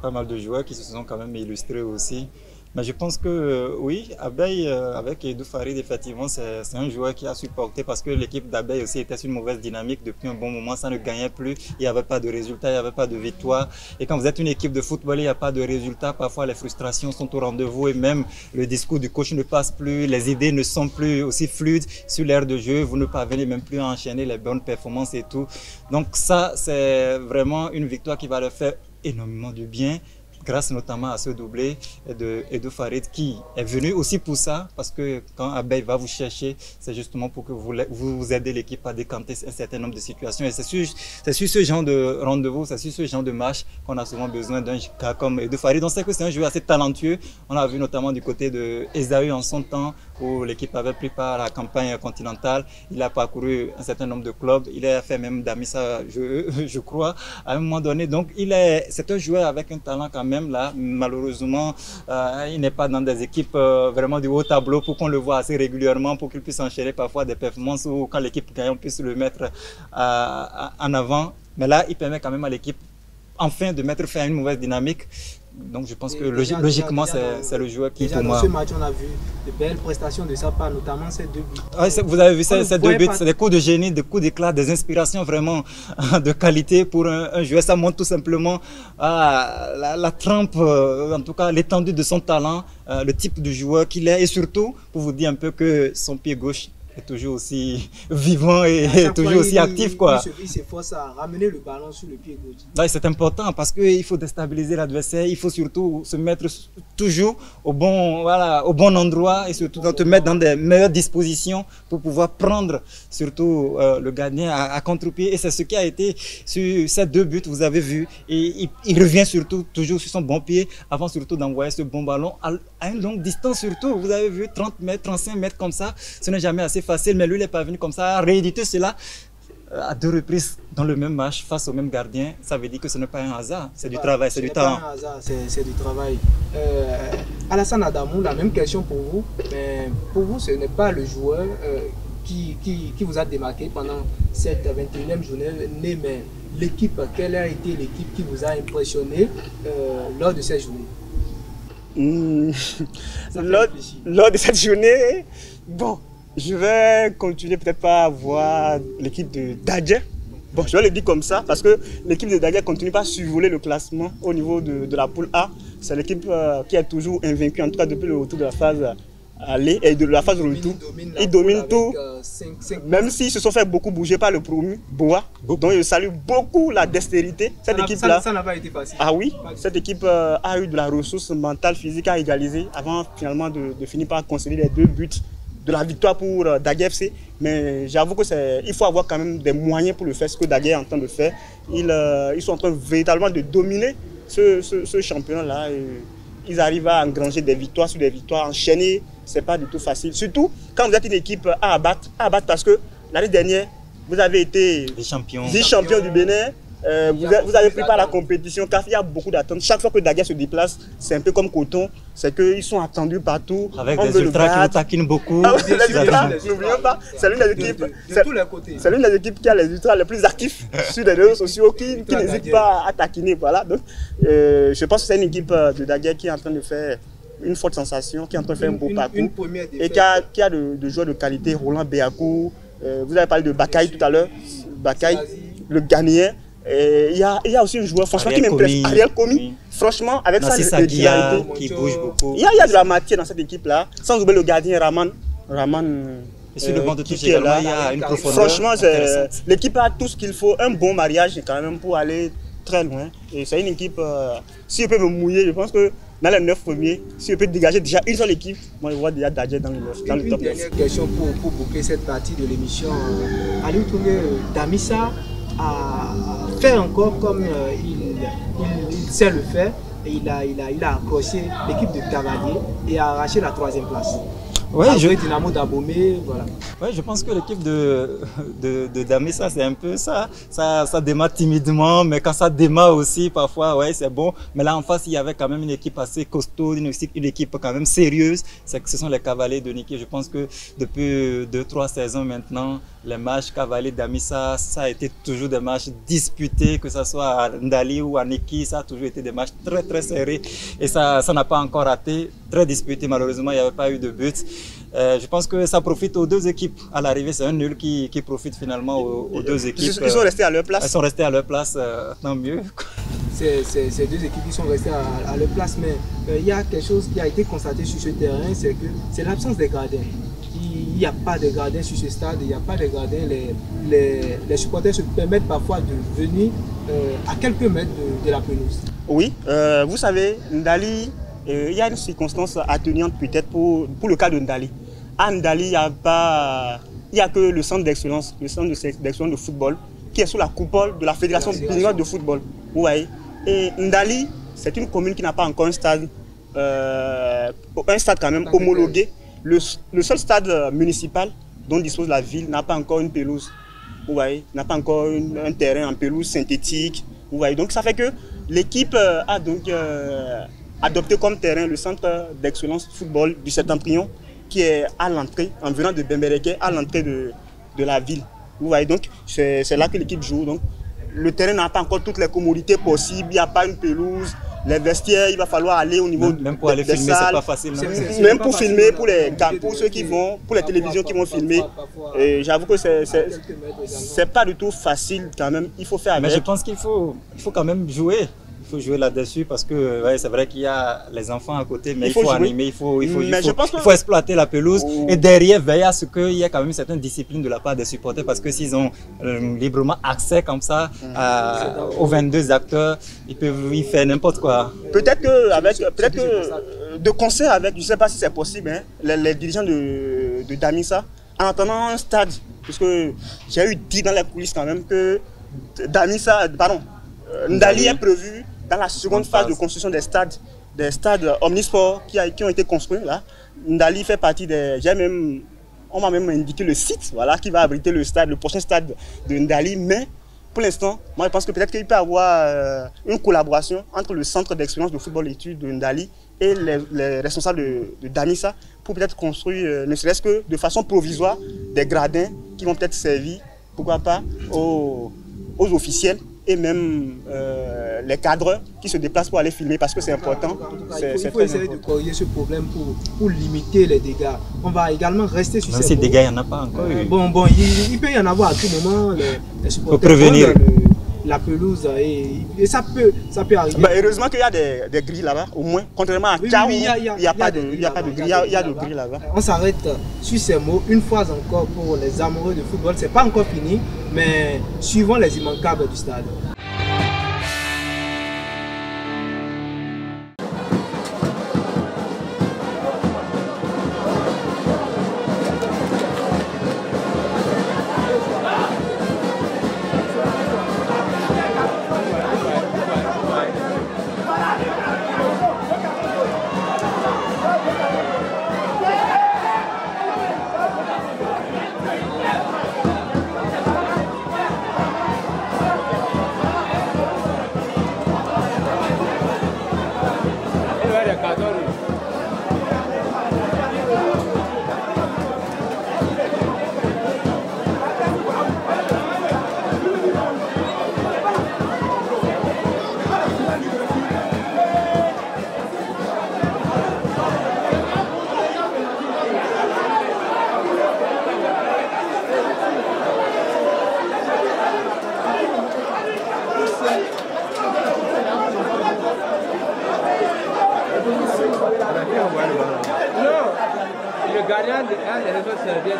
pas mal de joueurs qui se sont quand même illustrés aussi. Mais je pense que oui, Abeille, avec Edou Farid, effectivement, c'est un joueur qui a supporté, parce que l'équipe d'Abeille aussi était sur une mauvaise dynamique depuis un bon moment. Ça ne gagnait plus, il n'y avait pas de résultat, il n'y avait pas de victoire. Et quand vous êtes une équipe de football, il n'y a pas de résultat. Parfois, les frustrations sont au rendez-vous et même le discours du coach ne passe plus. Les idées ne sont plus aussi fluides sur l'aire de jeu. Vous ne parvenez même plus à enchaîner les bonnes performances et tout. Donc ça, c'est vraiment une victoire qui va leur faire énormément de bien, grâce notamment à ce doublé de Edou Farid qui est venu aussi pour ça, parce que quand Abeille va vous chercher, c'est justement pour que vous aidez l'équipe à décanter un certain nombre de situations. Et c'est sur ce genre de rendez-vous, c'est sur ce genre de match qu'on a souvent besoin d'un gars comme Edou Farid. On sait que c'est un joueur assez talentueux. On l'a vu notamment du côté de Esaü en son temps, où l'équipe avait pris part à la campagne continentale. Il a parcouru un certain nombre de clubs. Il a fait même d'Amissa, je crois, à un moment donné. Donc c'est un joueur avec un talent quand même. Là, malheureusement, il n'est pas dans des équipes vraiment du haut tableau pour qu'on le voit assez régulièrement, pour qu'il puisse enchaîner parfois des performances où quand l'équipe gagne, on puisse le mettre en avant. Mais là, il permet quand même à l'équipe enfin de mettre fin à une mauvaise dynamique. Donc je pense que logiquement, c'est le joueur qui, pour moi... Dans ce match, on a vu de belles prestations de sa part, notamment ces 2 buts. Ouais, vous avez vu ces 2 buts, c'est des coups de génie, des coups d'éclat, des inspirations vraiment de qualité pour un joueur. Ça montre tout simplement la trempe, en tout cas l'étendue de son talent, le type de joueur qu'il est, et surtout pour vous dire un peu que son pied gauche est toujours aussi vivant et toujours aussi actif, quoi. Il s'efforce à ramener le ballon sur le pied gauche. Ouais, c'est important parce qu'il faut déstabiliser l'adversaire, il faut surtout se mettre toujours au bon endroit et surtout te mettre dans des meilleures dispositions pour pouvoir prendre surtout le gardien à contre-pied. Et c'est ce qui a été sur ces 2 buts, vous avez vu. Et il revient surtout toujours sur son bon pied avant surtout d'envoyer ce bon ballon à une longue distance surtout. Vous avez vu 30 mètres, 35 mètres comme ça, ce n'est jamais assez facile, mais lui il n'est pas venu comme ça à rééditer cela à 2 reprises dans le même match face au même gardien. Ça veut dire que ce n'est pas un hasard, c'est du travail, c'est du talent. C'est du travail. Alassane Adamou, la même question pour vous. Mais pour vous, ce n'est pas le joueur qui vous a démarqué pendant cette 21e journée, mais l'équipe. Quelle a été l'équipe qui vous a impressionné lors de cette journée? Lors de cette journée, bon, je vais continuer peut-être pas à voir l'équipe de Dadje. Bon, je vais le dire comme ça parce que l'équipe de Dadje continue pas à survoler le classement au niveau de la poule A. C'est l'équipe qui est toujours invaincue, en tout cas depuis le retour de la phase aller et de la phase de retour. Ils dominent tout, même s'ils se sont fait beaucoup bouger par le promu, Boa. Donc je salue beaucoup la dextérité. Cette équipe-là, ça n'a pas été facile. Ah oui, cette équipe a eu de la ressource mentale, physique à égaliser avant finalement de finir par concéder les 2 buts de la victoire pour Daguerre FC. Mais j'avoue qu'il faut avoir quand même des moyens pour le faire, ce que Daguerre est en train de faire. Ils sont en train véritablement de dominer ce championnat-là. Ils arrivent à engranger des victoires sur des victoires, enchaîner. C'est pas du tout facile. Surtout quand vous êtes une équipe à abattre parce que l'année dernière, vous avez été vice-champion du Bénin. Vous avez pris part à la compétition car il y a beaucoup d'attentes. Chaque fois que Daguerre se déplace, c'est un peu comme Coton. C'est qu'ils sont attendus partout. Avec des ultras qui nous taquinent beaucoup. Ah, les ultras, n'oublions pas, c'est l'une des équipes. C'est l'une des équipes qui a les ultras les plus actifs sur les réseaux sociaux, qui n'hésitent pas à taquiner. Voilà. Donc, je pense que c'est une équipe de Daguerre qui est en train de faire une forte sensation, qui est en train de faire un beau parcours et qui a de joueurs de qualité. Roland Béakou, vous avez parlé de Bakaï tout à l'heure. Bakaï, le Ghanéen. Il y a aussi un joueur franchement qui m'impressionne, Ariel Komi. Oui. Franchement, avec sa régularité, qui bouge beaucoup. Il y a de la matière dans cette équipe-là. Sans oublier le gardien Raman. Et sur le banc de touche également, il y a une profondeur. Franchement, l'équipe a tout ce qu'il faut. Un bon mariage quand même pour aller très loin. Et c'est une équipe, si je peux me mouiller, je pense que dans les 9 premiers, si je peux dégager déjà une seule équipe, moi je vois déjà Dadje dans le top 9. Une dernière question pour boucler cette partie de l'émission. Allez-vous trouver Damissa à faire encore comme il sait le faire, et il a accroché l'équipe de Cavalier et a arraché la 3e place. Ouais, Dynamo d'Abomey, voilà. Ouais, je pense que l'équipe de Damissa, c'est un peu ça. Ça démarre timidement, mais quand ça démarre aussi, parfois, ouais, c'est bon. Mais là, en face, il y avait quand même une équipe assez costaud, une équipe quand même sérieuse. Ce sont les Cavaliers de Niki. Je pense que depuis 2-3 saisons maintenant, les matchs Cavalier-Damissa, ça a été toujours des matchs disputés, que ce soit à Ndali ou à Niki, ça a toujours été des matchs très très serrés. Et ça n'a pas encore raté, très disputé. Malheureusement, il n'y avait pas eu de but. Je pense que ça profite aux 2 équipes. À l'arrivée, c'est un nul qui profite finalement aux 2 équipes. Ils sont restés à leur place. Ils sont restés à leur place, tant mieux. C'est 2 équipes qui sont restées à leur place, mais il y a quelque chose qui a été constaté sur ce terrain, c'est l'absence des gardiens. Il n'y a pas de gardiens sur ce stade, il n'y a pas de gardiens. Les supporters se permettent parfois de venir à quelques mètres de la pelouse. Oui, vous savez, Ndali, il y a une circonstance atténuante peut-être pour le cas de Ndali. À Ndali, il n'y a que le centre d'excellence, de football, qui est sous la coupole de la Fédération béninoise de football. Vous voyez. Et Ndali, c'est une commune qui n'a pas encore un stade quand même homologué. Le seul stade municipal dont dispose la ville n'a pas encore une pelouse. Vous voyez, n'a pas encore un terrain en pelouse synthétique. Vous voyez. Donc ça fait que l'équipe a donc adopté comme terrain le centre d'excellence football du Septentrion, qui est à l'entrée, en venant de Bembereke, à l'entrée de la ville. Vous voyez, donc c'est là que l'équipe joue. Donc, le terrain n'a pas encore toutes les commodités possibles, il n'y a pas une pelouse, les vestiaires, il va falloir aller au niveau même pour aller des filmer, c'est pas facile. Même pour filmer, pour ceux qui vont, pour les télévisions qui vont filmer, j'avoue que c'est pas du tout facile quand même, il faut faire avec. Mais je pense qu'il faut quand même jouer. Il faut jouer là-dessus parce que ouais, c'est vrai qu'il y a les enfants à côté, mais il faut jouer. animer, il faut exploiter la pelouse et derrière veiller à ce qu'il y ait quand même une certaine discipline de la part des supporters parce que s'ils ont librement accès comme ça aux 22 acteurs, ils peuvent y faire n'importe quoi. Peut-être que de concert avec, je ne sais pas si c'est possible, hein, les dirigeants de Damissa, en attendant un stade, parce que j'ai eu dit dans les coulisses quand même que Ndali est prévu dans la seconde phase de construction des stades omnisports qui ont été construits là. Ndali fait partie des... On m'a même indiqué le site voilà, qui va abriter le prochain stade de Ndali, mais pour l'instant, moi je pense que peut-être qu'il peut y avoir une collaboration entre le centre d'expérience de football études de Ndali et les responsables de Damissa pour peut-être construire, ne serait-ce que de façon provisoire, des gradins qui vont peut-être servir, pourquoi pas, aux officiels et même les cadres qui se déplacent pour aller filmer parce que c'est important. Il faut essayer de corriger ce problème pour limiter les dégâts. On va également rester sur ces dégâts, il n'y en a pas encore. Il peut y en avoir à tout moment. Il faut prévenir. La pelouse et ça peut arriver. Bah, heureusement qu'il y a des grilles là-bas, au moins. Contrairement à Tchao, il n'y a pas de grille, il y a de grilles là-bas. On s'arrête sur ces mots une fois encore pour les amoureux de football. C'est pas encore fini, mais suivons les immanquables du stade. Le gardien a les réseaux serviettes.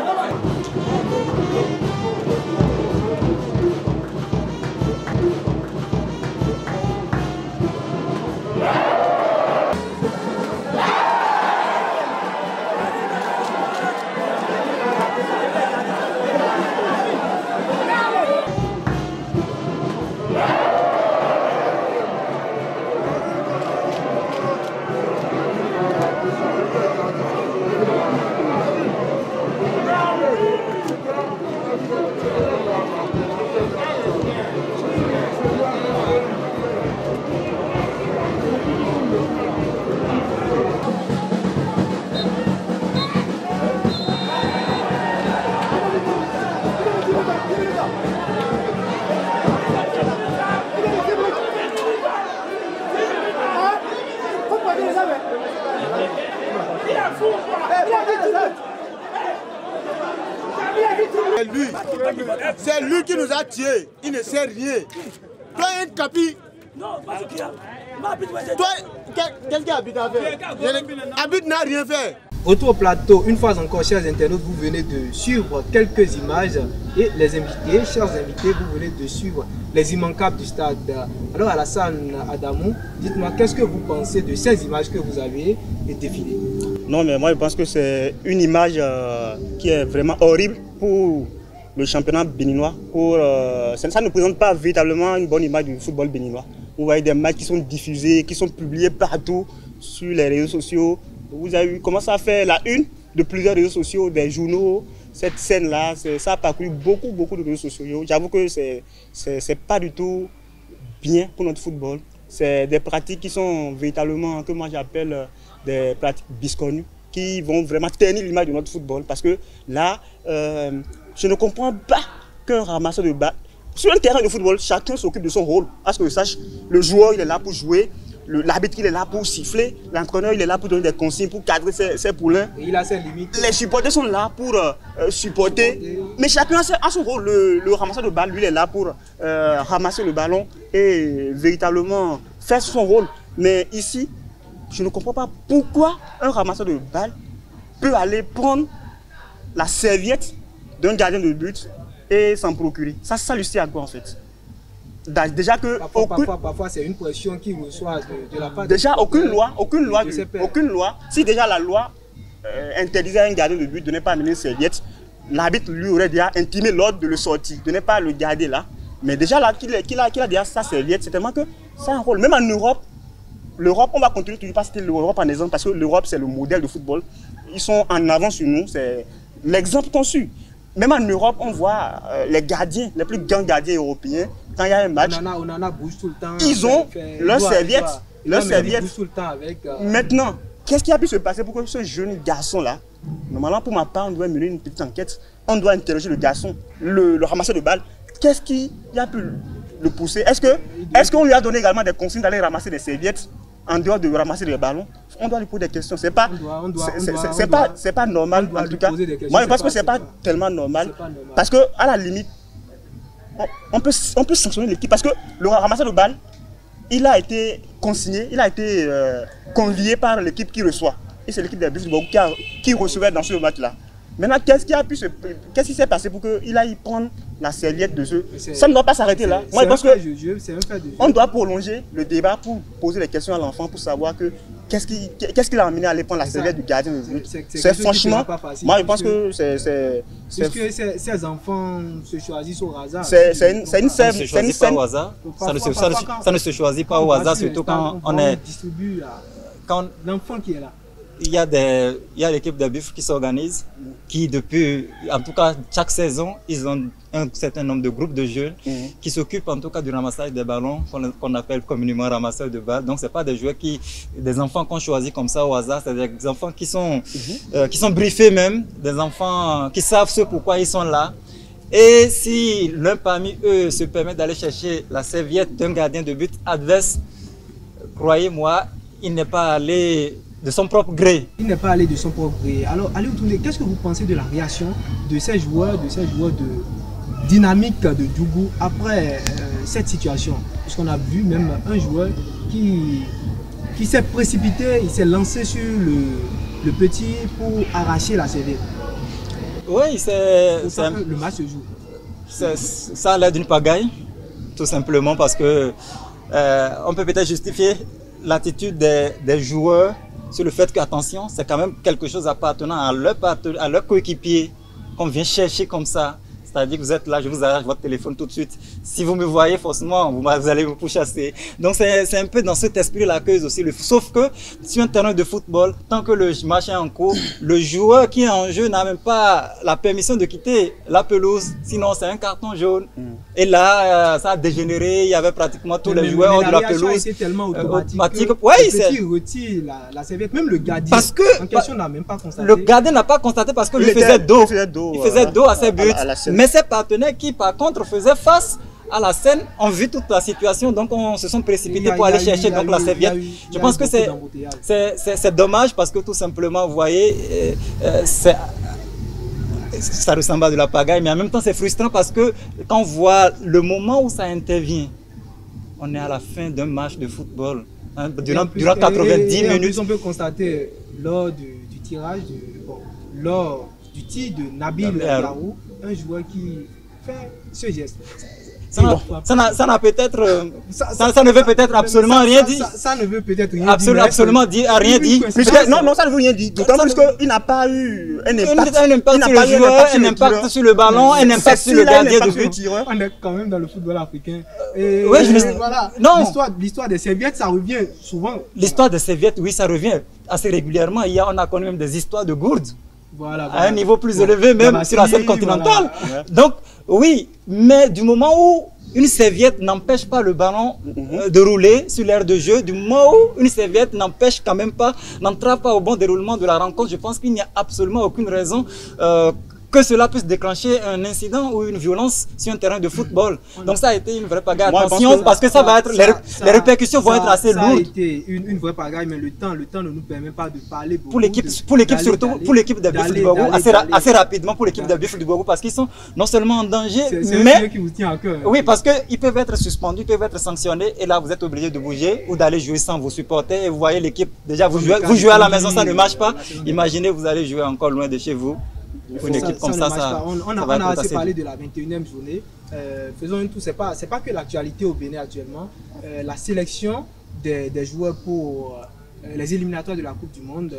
C'est lui qui nous a tués. Il ne sait rien. Toi, un capi. Toi, qu'est-ce qu'il habite à faire? Habite n'a rien fait. Retour au plateau, une fois encore, chers internautes, vous venez de suivre quelques images et les invités, chers invités, vous venez de suivre les immanquables du stade. Alors Alassane Adamou, dites-moi, qu'est-ce que vous pensez de ces images que vous avez défilées? Non, mais moi je pense que c'est une image qui est vraiment horrible pour le championnat béninois. Ça ne présente pas véritablement une bonne image du football béninois. Vous voyez des matchs qui sont diffusés, qui sont publiés partout sur les réseaux sociaux. Vous avez vu comment ça fait la une de plusieurs réseaux sociaux, des journaux. Cette scène-là, ça a parcouru beaucoup de réseaux sociaux. J'avoue que c'est pas du tout bien pour notre football. C'est des pratiques qui sont véritablement, que moi j'appelle des pratiques biscornues, qui vont vraiment ternir l'image de notre football. Parce que là, je ne comprends pas qu'un ramasseur de balles. Sur un terrain de football, chacun s'occupe de son rôle. À ce que je sache, le joueur il est là pour jouer, l'arbitre il est là pour siffler, l'entraîneur il est là pour donner des consignes, pour cadrer ses poulains. Et il a ses limites. Les supporters sont là pour supporter, mais chacun a son rôle. Le ramasseur de balles, lui, il est là pour ramasser le ballon et véritablement faire son rôle. Mais ici, je ne comprends pas pourquoi un ramasseur de balles peut aller prendre la serviette d'un gardien de but et s'en procurer. Ça lui sert à quoi en fait? Déjà que parfois c'est une pression qu'il reçoit de la part déjà aucune loi, si déjà la loi interdisait à un gardien de but de ne pas amener une serviette, l'arbitre lui aurait déjà intimé l'ordre de le sortir, de ne pas le garder là. Mais déjà là qu'il a déjà sa serviette, c'est tellement que c'est un rôle. Même en Europe, l'Europe, on va continuer toujours pas citer l'Europe en exemple parce que l'Europe c'est le modèle de football. Ils sont en avance sur nous, c'est l'exemple qu'on suit. Même en Europe, on voit les gardiens, les plus grands gardiens européens, quand il y a un match, Onana bouge tout le temps. Ils ont leur serviette. Maintenant, qu'est-ce qui a pu se passer pour que ce jeune garçon-là, normalement pour ma part, on doit mener une petite enquête, on doit interroger le garçon, le ramasseur de balles. Qu'est-ce qui a pu le pousser? Est-ce qu'on lui a donné également des consignes d'aller ramasser des serviettes en dehors de ramasser des ballons? On doit lui poser des questions. C'est pas normal en tout cas. Moi je pense que c'est pas tellement normal parce que à la limite on peut sanctionner l'équipe parce que le ramasseur de balles il a été consigné, il a été convié par l'équipe qui reçoit. Et c'est l'équipe des Bus qui recevait dans ce match-là. Maintenant, qu'est-ce qui s'est passé pour qu'il aille prendre la serviette de ceux? Ça ne doit pas s'arrêter là. Moi, je pense qu'on doit prolonger le débat pour poser des questions à l'enfant pour savoir que qu'est-ce qui l'a amené à aller prendre la serviette du gardien de but. C'est franchement, moi je pense que c'est... Puisque ces enfants se choisissent au hasard. C'est une scène... Ça ne se choisit pas au hasard. Ça ne se choisit pas au hasard, surtout quand on est... L'enfant qui est là. Il y a l'équipe de Buffles qui s'organise, qui depuis, en tout cas chaque saison, ils ont un certain nombre de groupes de jeunes qui s'occupent en tout cas du ramassage des ballons, qu'on appelle communément ramasseurs de balles. Donc c'est pas des joueurs des enfants qu'on choisit comme ça au hasard, c'est des enfants qui sont briefés même, des enfants qui savent ce pourquoi ils sont là. Et si l'un parmi eux se permet d'aller chercher la serviette d'un gardien de but adverse, croyez-moi, il n'est pas allé de son propre gré. Il n'est pas allé de son propre gré. Alors, allez retourner. Qu'est-ce que vous pensez de la réaction de ces joueurs de dynamique de Djougou après cette situation? Puisqu'on a vu même un joueur qui s'est précipité, il s'est lancé sur le petit pour arracher la serviette. Oui, le match se joue. Ça a l'air d'une pagaille, tout simplement parce que on peut peut-être justifier l'attitude des joueurs sur le fait que, attention, c'est quand même quelque chose appartenant à leur coéquipier qu'on vient chercher comme ça. C'est-à-dire que vous êtes là, je vous arrache votre téléphone tout de suite. Si vous me voyez, forcément, vous allez me pourchasser. Donc c'est un peu dans cet esprit-là que aussi. Sauf que sur un terrain de football, tant que le match est en cours, le joueur qui est en jeu n'a même pas la permission de quitter la pelouse. Sinon, c'est un carton jaune. Et là, ça a dégénéré. Il y avait pratiquement tous les joueurs de la pelouse. C'est tellement automatique. Oui, il retire la serviette. Même le gardien en question n'a même pas constaté. Le gardien n'a pas constaté parce que lui faisait dos. Il faisait dos à ses buts. Mais ses partenaires qui, par contre, faisaient face à la scène ont vu toute la situation, donc on se sont précipités pour aller chercher donc la serviette. Je pense que c'est dommage parce que tout simplement, vous voyez, ça ressemble à de la pagaille, mais en même temps c'est frustrant parce que quand on voit le moment où ça intervient, on est à la fin d'un match de football. Hein, durant 90 minutes. On peut constater lors du tirage, lors du tir de Nabil Yarou, un joueur qui fait ce geste. Ça n'a peut-être, ça ne veut peut-être absolument rien dire. Ça ne veut peut-être rien dire. Absolument rien dire. Non, ça ne veut rien dire. D'autant plus qu'il n'a pas eu un impact. Un impact sur le joueur, un impact sur le ballon, un impact sur le gardien de but. On est quand même dans le football africain. Voilà. L'histoire des serviettes, ça revient souvent. L'histoire des serviettes, oui, ça revient assez régulièrement. On a connu même des histoires de gourdes. À un niveau plus élevé même sur la scène continentale. Donc oui, mais du moment où une serviette n'empêche pas le ballon de rouler sur l'aire de jeu, du moment où une serviette n'empêche quand même pas, n'entrave pas au bon déroulement de la rencontre, je pense qu'il n'y a absolument aucune raison que cela puisse déclencher un incident ou une violence sur un terrain de football. Donc ça a été une vraie pagaille. Attention, parce que ça va être, les répercussions vont être assez lourdes. Ça a été une vraie pagaille, mais le temps ne nous permet pas de parler beaucoup. Pour l'équipe surtout, pour l'équipe d'Abia Football assez rapidement pour l'équipe d'Abia Football, parce qu'ils sont non seulement en danger, mais qui vous tient à cœur. Oui, parce qu'ils peuvent être suspendus, ils peuvent être sanctionnés, et là vous êtes obligé de bouger ou d'aller jouer sans vos supporters. Et vous voyez l'équipe, déjà vous jouez à la maison, ça ne marche pas. Imaginez, vous allez jouer encore loin de chez vous. Une équipe comme ça, on a assez parlé de la 21e journée. Faisons une tour. C'est pas que l'actualité au Bénin actuellement. La sélection des joueurs pour les éliminatoires de la Coupe du Monde,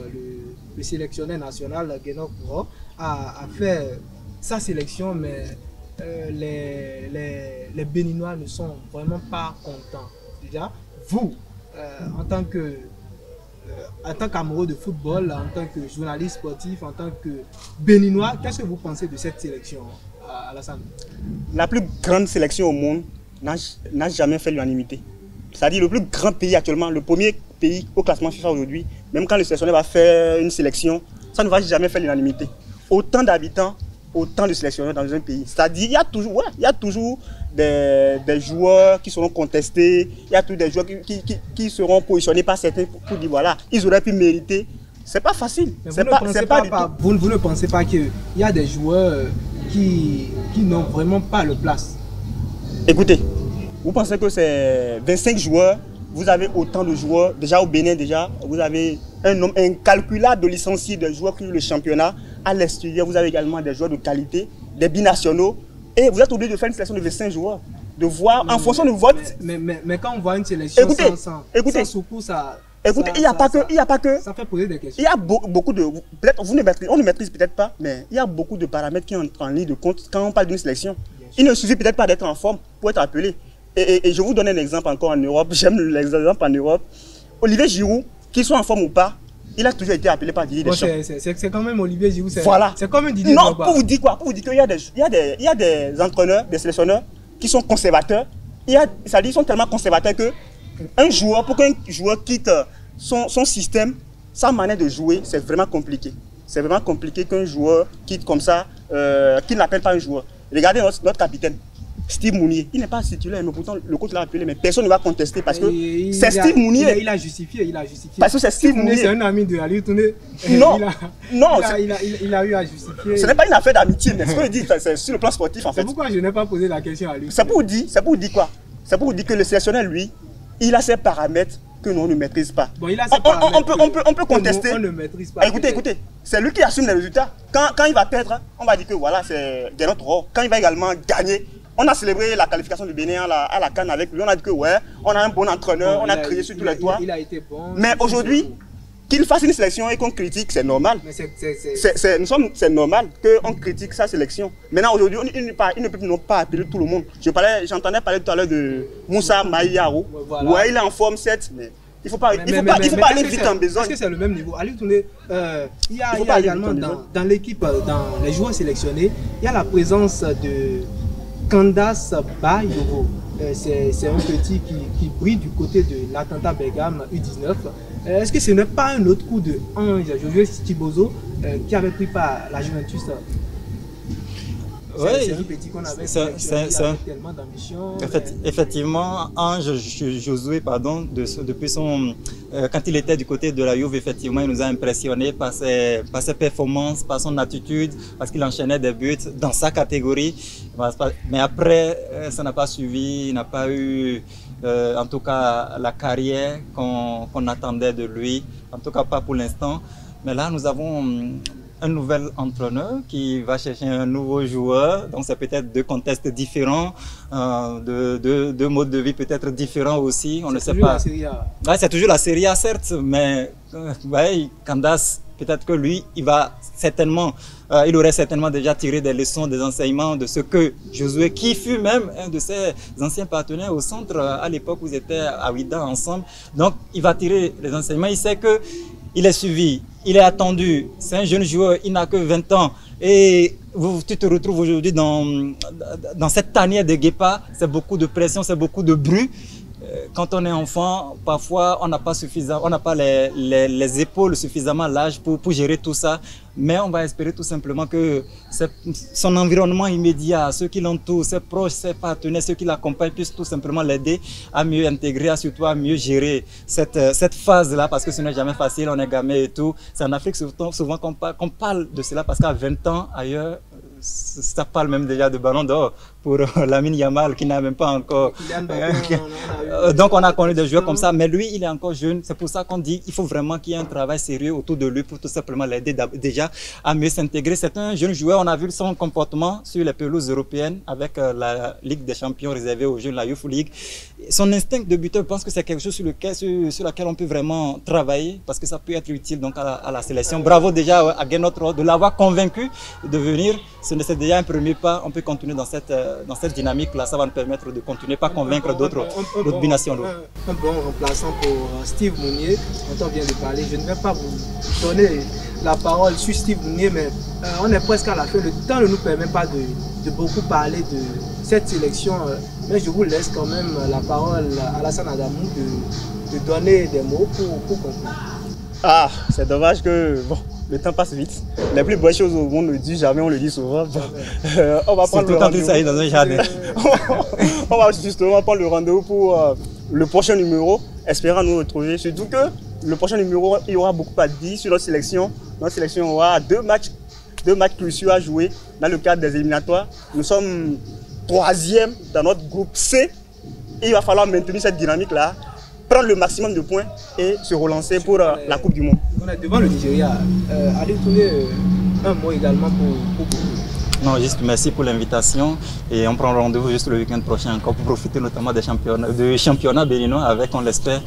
le sélectionneur national Guénor Kouro a fait sa sélection, mais les Béninois ne sont vraiment pas contents. Déjà, vous, en tant qu'amoureux de football, en tant que journaliste sportif, en tant que Béninois, qu'est-ce que vous pensez de cette sélection, Alassane? La plus grande sélection au monde n'a jamais fait l'unanimité. C'est-à-dire le plus grand pays actuellement, le premier pays au classement FIFA aujourd'hui, même quand le sélectionneur va faire une sélection, ça ne va jamais faire l'unanimité. Autant d'habitants, autant de sélectionneurs dans un pays. C'est-à-dire il y a toujours des joueurs qui seront contestés, il y a toujours des joueurs qui seront positionnés par certains pour dire voilà, ils auraient pu mériter. C'est pas facile. Vous ne pensez pas qu'il y a des joueurs qui n'ont vraiment pas le place? Écoutez, vous pensez que c'est 25 joueurs, vous avez autant de joueurs, déjà au Bénin, vous avez un nombre incalculable de licenciés de joueurs qui jouent le championnat. À l'extérieur, vous avez également des joueurs de qualité, des binationaux, et vous êtes obligé de faire une sélection de 25 joueurs, de voir en fonction de votre... Mais quand on voit une sélection sans Soukou, ça... Écoutez, il n'y a pas que... Ça fait poser des questions. Il y a beaucoup de... Peut-être on ne maîtrise peut-être pas, mais il y a beaucoup de paramètres qui entrent en ligne de compte quand on parle d'une sélection. Il ne suffit peut-être pas d'être en forme pour être appelé. Et je vous donne un exemple encore en Europe. J'aime l'exemple en Europe. Olivier Giroud, qu'il soit en forme ou pas, il a toujours été appelé par Didier Deschamps. C'est quand même Olivier Giroud. Voilà. C'est comme un Didier Non, pour vous dire quoi? Pour vous dire qu'il y a des entraîneurs, des sélectionneurs qui sont conservateurs. C'est-à-dire qu'ils sont tellement conservateurs que pour qu'un joueur quitte son système, sa manière de jouer, c'est vraiment compliqué. C'est vraiment compliqué qu'un joueur quitte comme ça, qu'il n'appelle pas un joueur. Regardez notre capitaine. Steve Mounier, il n'est pas titulaire, mais pourtant le coach l'a appelé, mais personne ne va contester parce que c'est Steve Mounier. Il a justifié. Parce que c'est Steve Mounier. C'est un ami de Ali Tourné. Non, il a eu à justifier. Ce n'est pas une affaire d'amitié, mais ce que je dis, c'est sur le plan sportif en fait. C'est pourquoi je n'ai pas posé la question à lui. C'est pour dire quoi? C'est pour dire que le sélectionneur, lui, il a ses paramètres que nous ne maîtrisons pas. Bon, il a ses paramètres on peut contester. On ne maîtrise pas. Écoutez, c'est lui qui assume les résultats. Quand il va perdre, on va dire que voilà, c'est notre rôle. Quand il va également gagner, on a célébré la qualification du Bénin à la CAN avec lui. On a dit que ouais, on a un bon entraîneur, on a crié sur tous les toits. Il a été bon. Mais aujourd'hui, qu'il fasse une sélection et qu'on critique, c'est normal. C'est normal qu'on critique sa sélection. Maintenant, aujourd'hui, il ne peut pas appeler tout le monde. J'entendais parler tout à l'heure de Moussa Maïyaro. Voilà. Ouais, il est en forme, certes, mais il ne faut pas aller vite en besoin. Est-ce que c'est le même niveau? Ali Tourné, il y a également dans l'équipe, dans les joueurs sélectionnés, il y a la présence de Candace Bayogo. C'est un petit qui brille du côté de l'Atlanta Bergame U19. Est-ce que ce n'est pas un autre coup de Ange Josué Stibozo qui avait pris par la Juventus? Oui, c'est un petit qu'on avait tellement d'ambition. Effectivement, Ange Josué, depuis quand il était du côté de la Juve, effectivement, il nous a impressionnés par ses performances, par son attitude, parce qu'il enchaînait des buts dans sa catégorie. Mais après, ça n'a pas suivi, il n'a pas eu, en tout cas, la carrière qu'on attendait de lui, en tout cas pas pour l'instant. Mais là, nous avons un nouvel entraîneur qui va chercher un nouveau joueur, donc c'est peut-être deux contextes différents, deux modes de vie peut-être différents aussi, on ne sait pas. Ouais, c'est toujours la Serie A certes, mais Candace, peut-être que lui, il aurait certainement déjà tiré des leçons, des enseignements de ce que Josué, qui fut même un de ses anciens partenaires au centre à l'époque où ils étaient à Ouida ensemble, donc il va tirer les enseignements, il sait que il est suivi, il est attendu, c'est un jeune joueur, il n'a que 20 ans et tu te retrouves aujourd'hui dans cette tanière de guépard, c'est beaucoup de pression, c'est beaucoup de bruit. quand on est enfant, parfois on n'a pas les épaules suffisamment larges pour gérer tout ça. Mais on va espérer tout simplement que son environnement immédiat, ceux qui l'entourent, ses proches, ses partenaires, ceux qui l'accompagnent, puissent tout simplement l'aider à mieux intégrer, surtout à mieux gérer cette phase-là, parce que ce n'est jamais facile, on est gamin et tout. C'est en Afrique souvent qu'on parle de cela, parce qu'à 20 ans ailleurs, ça parle même déjà de ballon d'or pour Lamine Yamal qui n'a même pas encore... Donc on a connu des joueurs comme ça, mais lui il est encore jeune. C'est pour ça qu'on dit qu'il faut vraiment qu'il y ait un travail sérieux autour de lui pour tout simplement l'aider déjà à mieux s'intégrer. C'est un jeune joueur, on a vu son comportement sur les pelouses européennes avec la Ligue des Champions réservée aux jeunes, la Youth League. Son instinct de buteur, je pense que c'est quelque chose sur laquelle on peut vraiment travailler, parce que ça peut être utile donc à la sélection. Bravo déjà à Guénotro de l'avoir convaincu de venir. C'est déjà un premier pas, on peut continuer dans cette dynamique-là, ça va nous permettre de continuer, pas convaincre d'autres binationaux. Un bon remplaçant pour Steve Mounier, dont on vient de parler. Je ne vais pas vous donner la parole sur Steve Mounier, mais on est presque à la fin. Le temps ne nous permet pas de beaucoup parler de cette sélection, mais je vous laisse quand même la parole à Alassane Adamou de donner des mots pour conclure. Ah, c'est dommage que... Bon. Le temps passe vite. Les plus bonnes choses au monde ne disent jamais, on le dit souvent. On va prendre le rendez-vous. Dans un jardin. On va justement prendre le rendez-vous pour le prochain numéro, espérant nous retrouver. Surtout que le prochain numéro, il y aura beaucoup à dire sur notre sélection. Notre sélection aura deux matchs cruciaux à jouer dans le cadre des éliminatoires. Nous sommes 3e dans notre groupe C. Et il va falloir maintenir cette dynamique-là, prendre le maximum de points et se relancer pour la Coupe du Monde. On est devant le Nigeria. Allez tourner un mot également pour vous. Non, juste merci pour l'invitation et on prend rendez-vous juste le week-end prochain encore pour profiter notamment des championnats béninois avec, on l'espère,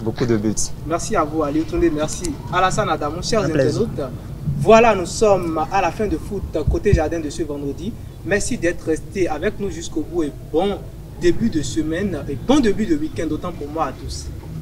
beaucoup de buts. Merci à vous, Ali Otoundé, merci Alassane Adamou, chers internautes. Voilà, nous sommes à la fin de foot côté jardin de ce vendredi. Merci d'être resté avec nous jusqu'au bout et bon début de semaine et bon début de week-end, autant pour moi à tous.